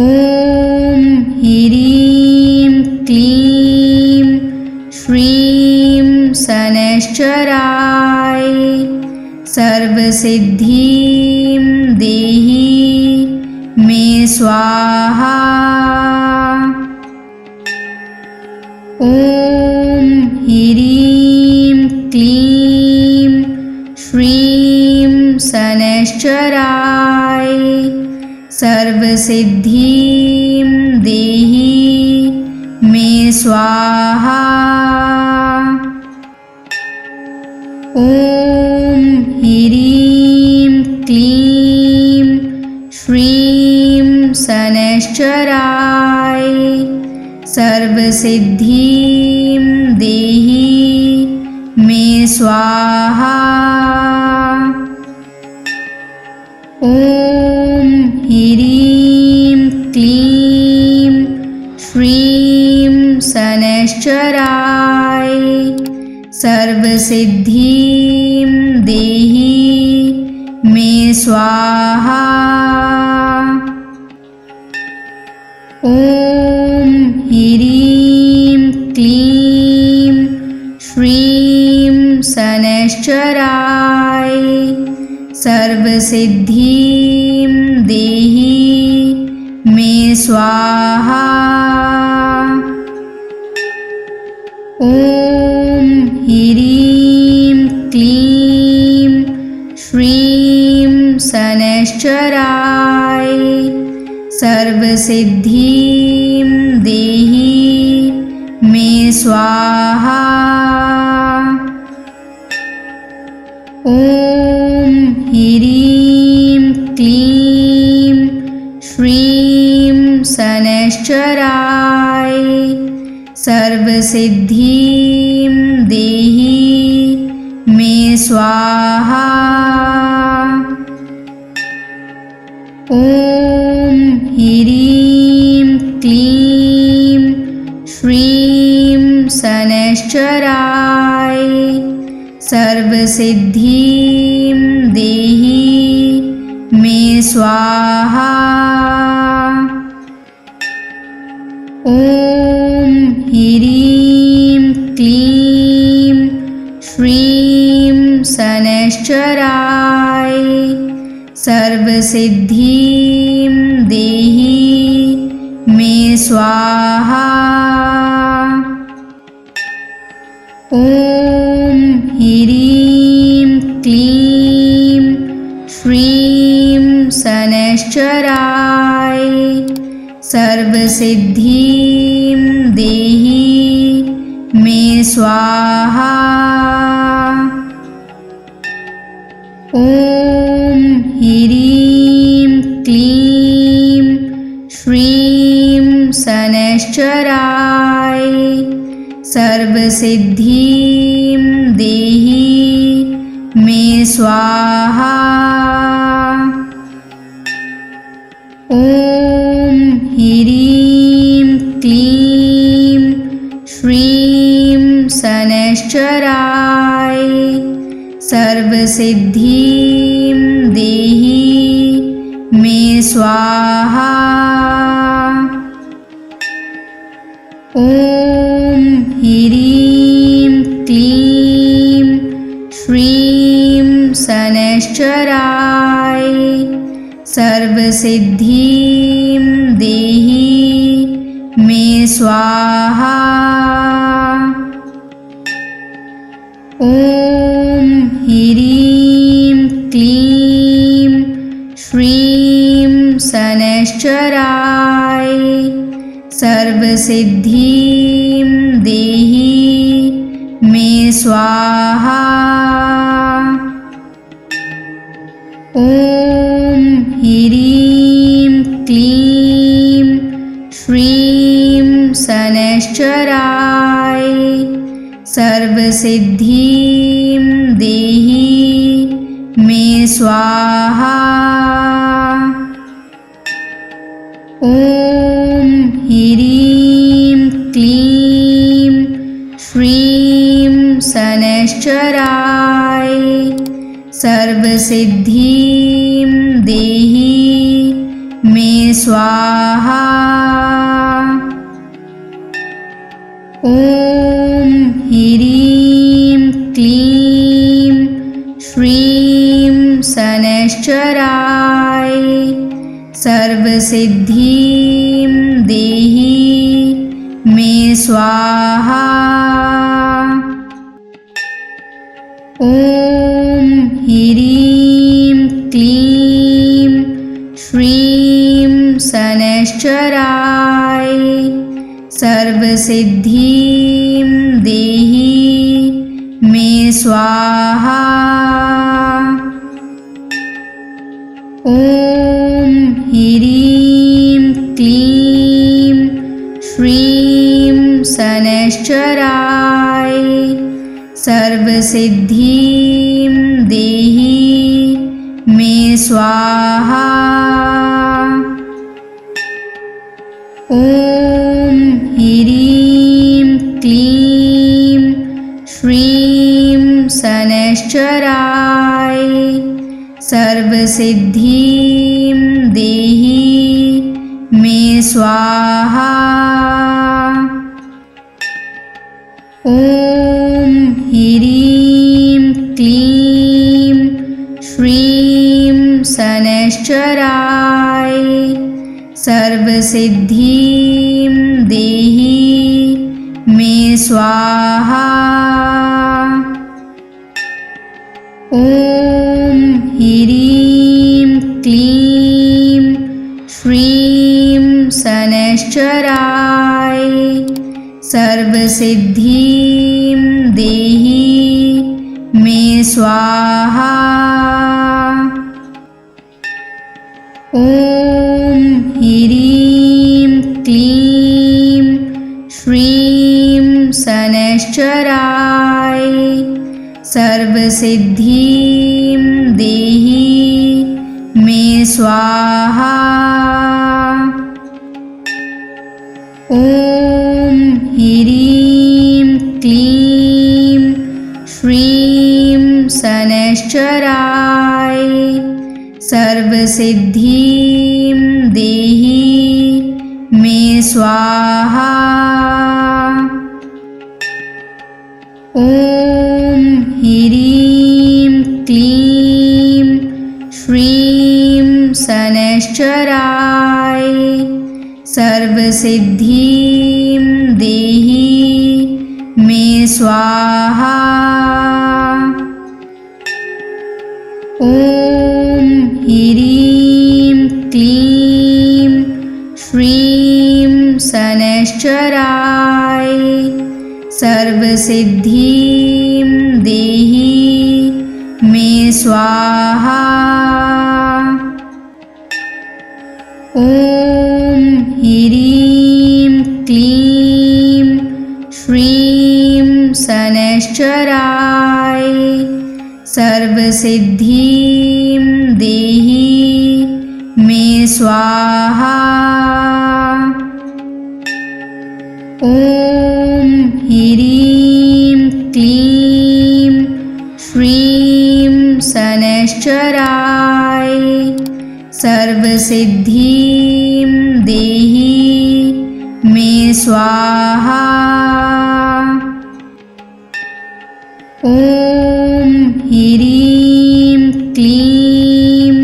ह्रीं क्लीं श्रीं शनैश्चराय सर्वसिद्धिं देहि मे स्वाहा। ॐ ह्रीं क्लीं श्रीं शनैश्चराय सर्वसिद्धिं देहि मे स्वाहा। ॐ ॐ ह्रीं क्लीं श्रीं शनैश्चराय सर्वसिद्धिं देहि मे स्वाहा। ॐ ह्रीं क्लीं श्रीं शनैश्चराय सर्वसिद्धिं देहि मे स्वाहा। ॐ ह्रीं क्लीं श्रीं शनैश्चराय सर्वसिद्धिं देहि मे स्वाहा। ॐ ह्रीं क्लीं श्रीं शनैश्चराय सर्वसिद्धिं देहि मे स्वाहा। ॐ ह्रीं क्लीं श्रीं शनैश्चराय सर्वसिद्धिं देहि मे स्वाहा। ॐ ह्रीं क्लीं श्रीं शनैश्चराय सर्वसिद्धिं देहि मे स्वाहा। ॐ ह्रीं क्लीं श्रीं शनैश्चराय सर्वसिद्धिं देहि मे स्वाहा। ॐ ह्रीं क्लीं श्रीं शनैश्चराय सर्वसिद्धिं देहि मे स्वाहा। ॐ ह्रीं क्लीं श्रीं शनैश्चराय सर्वसिद्धिं देहि मे स्वाहा। ॐ ह्रीं क्लीं श्रीं शनैश्चराय सर्वसिद्धिं देहि मे स्वाहा। ॐ ह्रीं क्लीं श्रीं शनैश्चराय सर्वसिद्धिं देहि मे स्वाहा। ॐ ह्रीं क्लीं श्रीं शनैश्चराय सर्वसिद्धिं देहि मे स्वाहा। ॐ ह्रीं क्लीं श्रीं शनैश्चराय सर्वसिद्धिं देहि मे स्वाहा। ॐ ह्रीं क्लीं श्रीं शनैश्चराय सर्वसिद्धिं देहि मे स्वाहा। ॐ ह्रीं क्लीं श्रीं शनैश्चराय सर्वसिद्धिं देहि मे स्वाहा। ॐ ह्रीं क्लीं श्रीं शनैश्चराय सर्वसिद्धिं देहि मे स्वाहा। ॐ ह्रीं क्लीं श्रीं शनैश्चराय सर्वसिद्धिं देहि मे स्वाहा। ॐ ह्रीं क्लीं श्रीं शनैश्चराय सर्वसिद्धिं देहि मे स्वाहा। ॐ ह्रीं क्लीं श्रीं शनैश्चराय सर्वसिद्धिं देहि मे स्वाहा। ॐ ह्रीं क्लीं श्रीं शनैश्चराय सर्वसिद्धिं देहि मे स्वाहा। ॐ ह्रीं क्लीं श्रीं शनैश्चराय सर्वसिद्धिं देहि मे स्वाहा। ॐ ह्रीं क्लीं श्रीं शनैश्चराय सर्वसिद्धिं देहि मे स्वाहा। ॐ ह्रीं क्लीं श्रीं शनैश्चराय सर्वसिद्धिं देहि मे स्वाहा। ॐ ह्रीं क्लीं श्रीं शनैश्चराय सर्वसिद्धिं देहि मे स्वाहा। ॐ ह्रीं क्लीं श्रीं शनैश्चराय सर्वसिद्धिं देहि मे स्वाहा। ॐ ह्रीं क्लीं श्रीं शनैश्चराय सर्वसिद्धिं देहि मे स्वाहा। ॐ ह्रीं क्लीं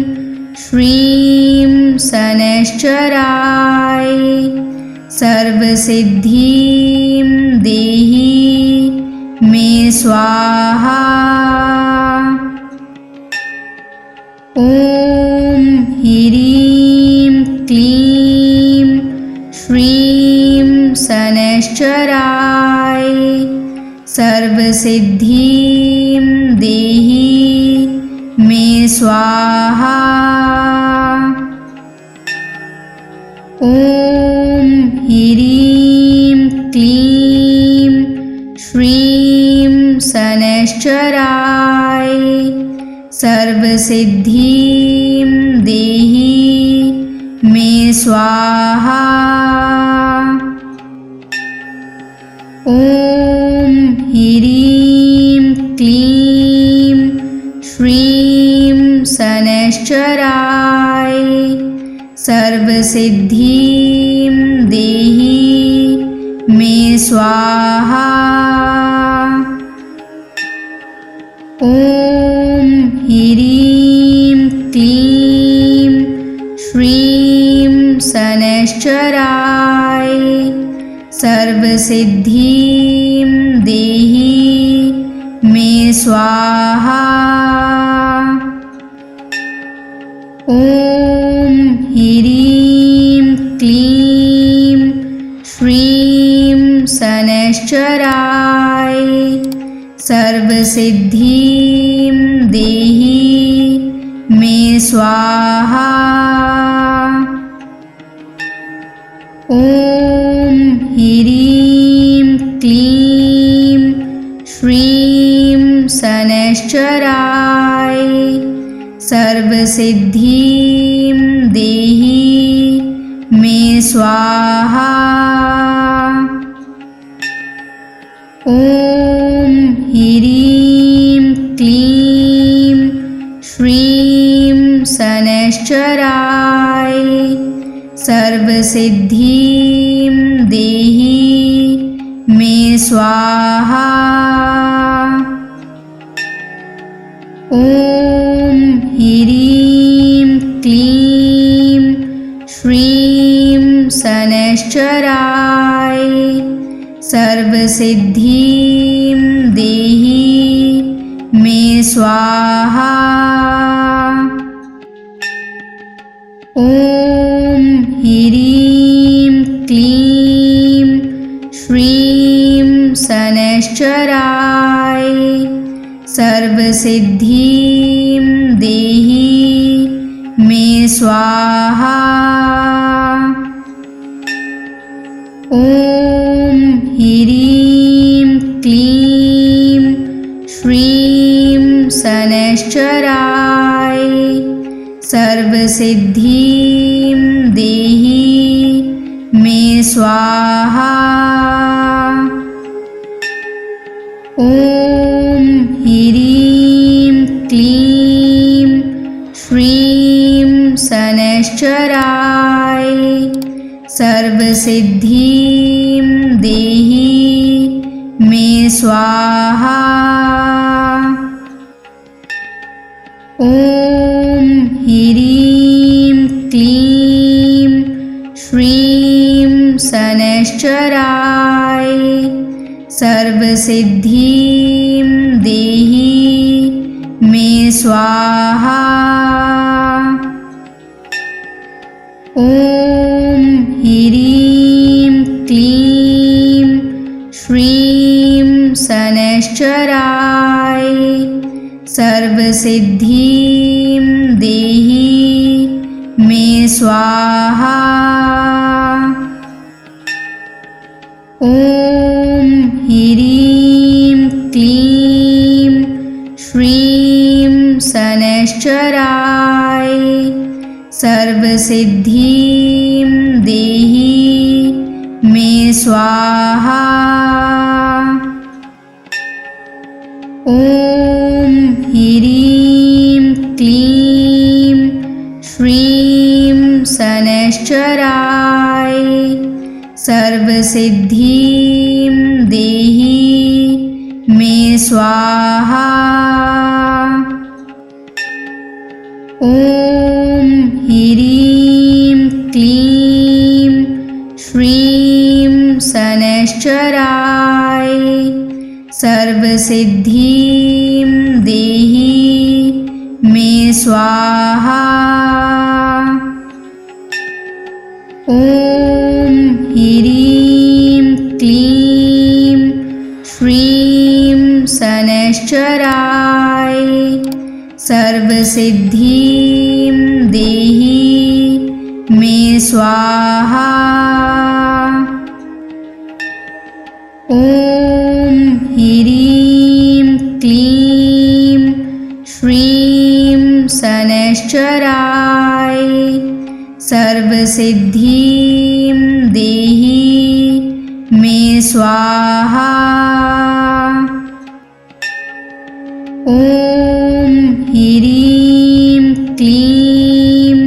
श्रीं शनैश्चराय सर्वसिद्धिं देहि मे स्वाहा। ॐ ह्रीं क्लीं श्रीं शनैश्चराय सर्वसिद्धिं देहि मे स्वाहा। ॐ ह्रीं क्लीं श्रीं शनैश्चराय सर्वसिद्धिं देहि मे स्वाहा। ॐ ह्रीं क्लीं श्रीं शनैश्चराय सर्वसिद्धिं देहि मे स्वाहा। ॐ ह्रीं क्लीं श्रीं शनैश्चराय सर्वसिद्धिं देहि मे स्वाहा। ॐ ह्रीं क्लीं श्रीं शनैश्चराय सर्वसिद्धिं देहि मे स्वाहा। ॐ ह्रीं क्लीं श्रीं शनैश्चराय सर्वसिद्धिं देहि मे स्वाहा। ॐ ह्रीं क्लीं श्रीं शनैश्चराय सर्वसिद्धिं देहि मे स्वाहा। ॐ ह्रीं क्लीं श्रीं शनैश्चराय सर्वसिद्धिं देहि मे स्वाहा। ॐ ह्रीं क्लीं श्रीं शनैश्चराय सर्वसिद्धिं देहि मे स्वाहा। ॐ ह्रीं क्लीं श्रीं शनैश्चराय सर्वसिद्धिं देहि मे स्वाहा। ॐ ह्रीं क्लीं श्रीं शनैश्चराय सर्वसिद्धिं देहि मे स्वाहा। ॐ ह्रीं क्लीं श्रीं शनैश्चराय सर्वसिद्धिं देहि मे स्वाहा। ॐ ह्रीं क्लीं श्रीं शनैश्चराय सर्वसिद्धिं देहि मे स्वाहा। ॐ ह्रीं क्लीं श्रीं शनैश्चराय सर्वसिद्धिं देहि मे स्वाहा। ॐ ह्रीं क्लीं श्रीं शनैश्चराय सर्वसिद्धिं देहि मे स्वाहा। ॐ ह्रीं क्लीं श्रीं शनैश्चराय सर्वसिद्धिं देहि मे स्वाहा। ॐ ह्रीं क्लीं श्रीं शनैश्चराय सर्वसिद्धिं देहि मे स्वाहा। ॐ ह्रीं क्लीं श्रीं शनैश्चराय सर्वसिद्धिं देहि मे स्वाहा। ॐ ह्रीं क्लीं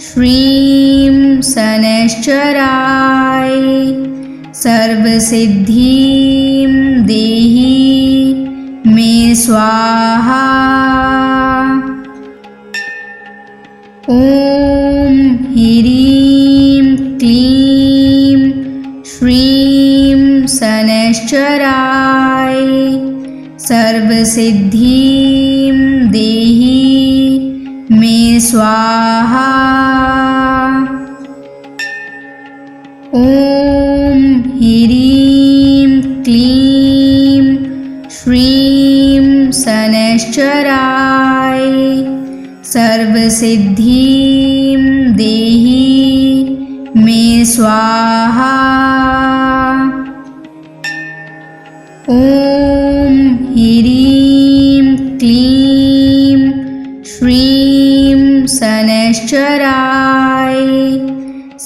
श्रीं शनैश्चराय सर्वसिद्धिं देहि मे स्वाहा। ॐ ह्रीं क्लीं श्रीं शनैश्चराय सर्वसिद्धिं देहि मे स्वाहा। ॐ ह्रीं क्लीं श्रीं शनैश्चराय सर्वसिद्धिं देहि मे स्वाहा। ॐ ह्रीं क्लीं श्रीं शनैश्चराय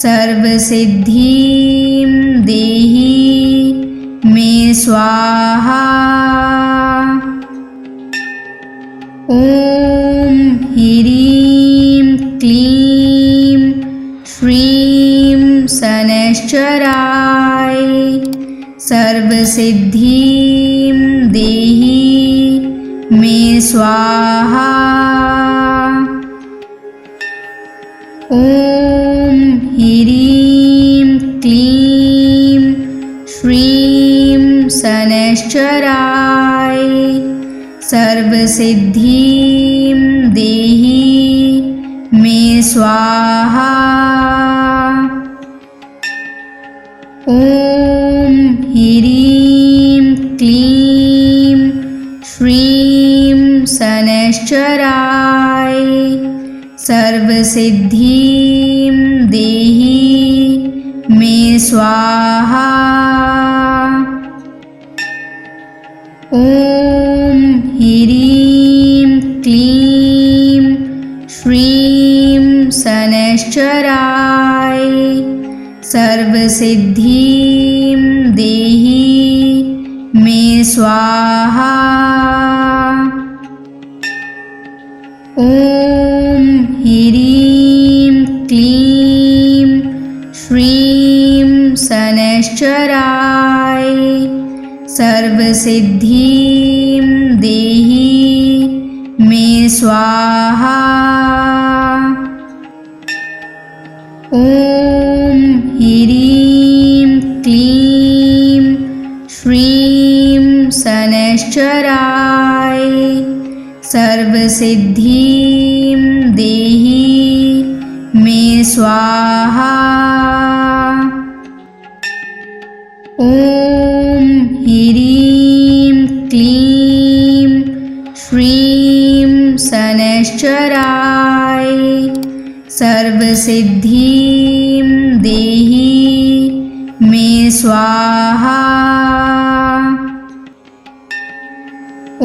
सर्वसिद्धिं देहि मे स्वाहा। ॐ ह्रीं क्लीं श्रीं शनैश्चराय सर्वसिद्धिं देहि मे स्वाहा। ॐ ह्रीं क्लीं श्रीं शनैश्चराय सर्वसिद्धिं देहि मे स्वाहा। ॐ ह्रीं क्लीं श्रीं शनैश्चराय सर्वसिद्धिं देहि मे स्वाहा। ॐ ह्रीं क्लीं श्रीं शनैश्चराय सर्वसिद्धिं देहि मे स्वाहा। ॐ ह्रीं क्लीं श्रीं शनैश्चराय सर्वसिद्धिं देहि मे स्वाहा। ॐ ह्रीं क्लीं श्रीं शनैश्चराय सर्वसिद्धिं देहि मे स्वाहा। ॐ ह्रीं क्लीं श्रीं शनैश्चराय सर्वसिद्धिं देहि मे स्वाहा। ॐ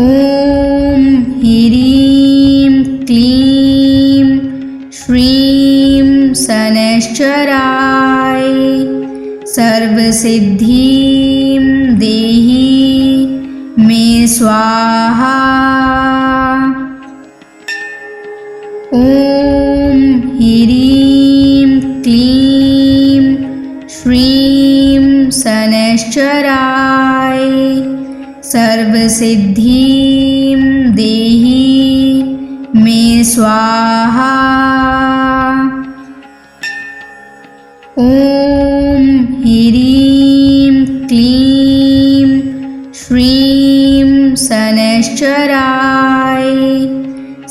ह्रीं क्लीं श्रीं शनैश्चराय सर्वसिद्धिं देहि मे स्वाहा। ॐ ह्रीं क्लीं श्रीं शनैश्चराय सर्वसिद्धिं देहि मे स्वाहा। ॐ ह्रीं क्लीं श्रीं शनैश्चराय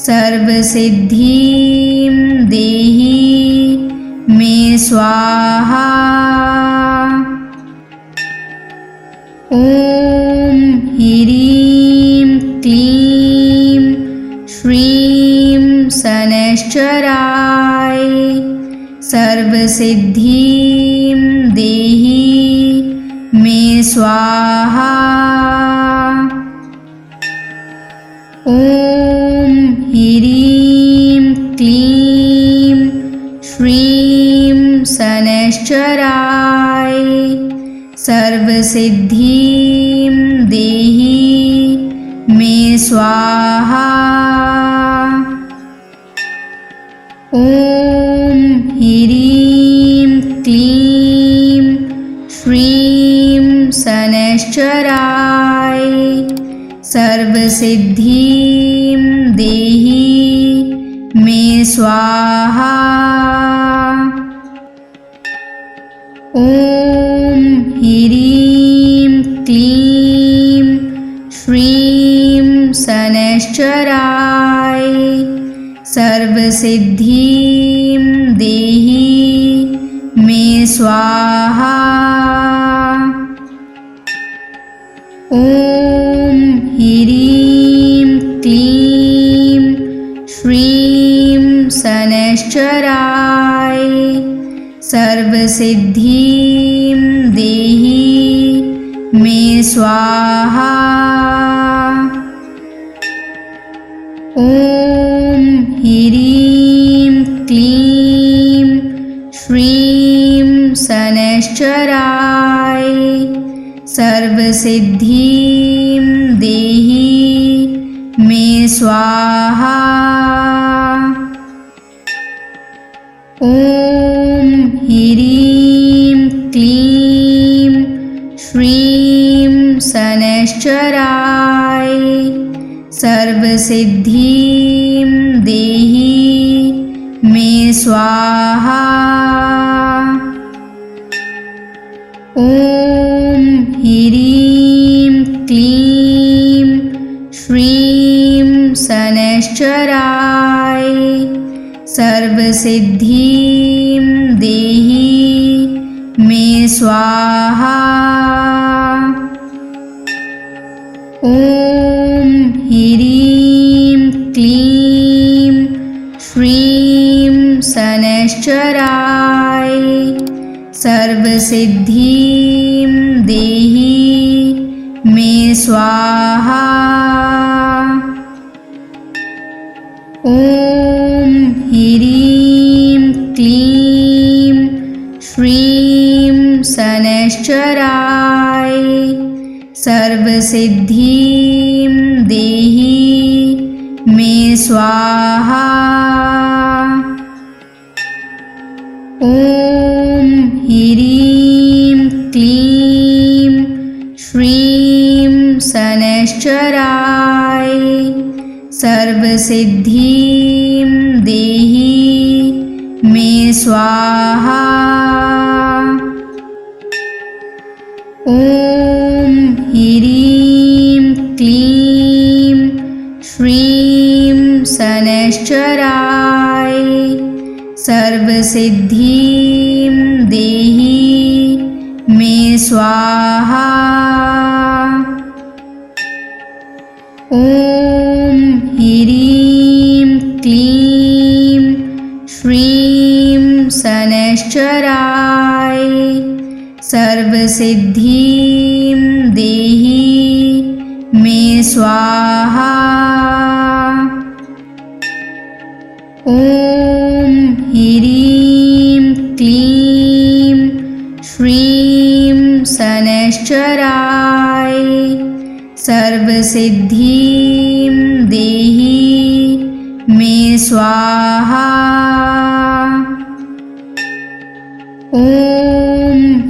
सर्वसिद्धिं देहि मे स्वाहा। ॐ ह्रीं क्लीं श्रीं शनैश्चराय सर्वसिद्धिं देहि मे स्वाहा। ॐ ह्रीं क्लीं श्रीं शनैश्चराय सर्वसिद्धिं देहि मे स्वाहा। ॐ ह्रीं क्लीं श्रीं शनैश्चराय सर्वसिद्धिं देहि मे स्वाहा। ॐ ह्रीं क्लीं श्रीं शनैश्चराय सर्वसिद्धिं देहि मे स्वाहा। ॐ ह्रीं शनैश्चराय सर्वसिद्धिं देहि मे स्वाहा। ॐ ह्रीं क्लीं श्रीं शनैश्चराय सर्वसिद्धिं देहि मे स्वाहा। ॐ ह्रीं क्लीं श्रीं शनैश्चराय सर्वसिद्धिं देहि मे स्वाहा। ॐ ह्रीं क्लीं श्रीं शनैश्चराय सर्वसिद्धिं देहि मे स्वाहा। ॐ ह्रीं क्लीं श्रीं शनैश्चराय सर्वसिद्धिं देहि मे स्वाहा। ॐ ह्रीं क्लीं श्रीं शनैश्चराय सर्वसिद्धिं देहि मे स्वाहा। ॐ ह्रीं क्लीं श्रीं शनैश्चराय सर्वसिद्धिं देहि मे स्वाहा। ॐ ह्रीं क्लीं श्रीं शनैश्चराय सर्वसिद्धिं देहि मे स्वाहा। ॐ ह्रीं क्लीं श्रीं शनैश्चराय सर्वसिद्धिं देहि मे स्वाहा। ॐ ह्रीं क्लीं श्रीं शनैश्चराय सर्वसिद्धिं देहि मे स्वाहा। ॐ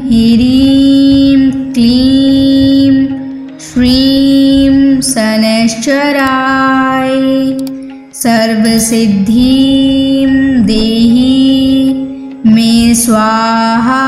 ह्रीं क्लीं श्रीं शनैश्चराय सर्वसिद्धिं देहि मे स्वाहा।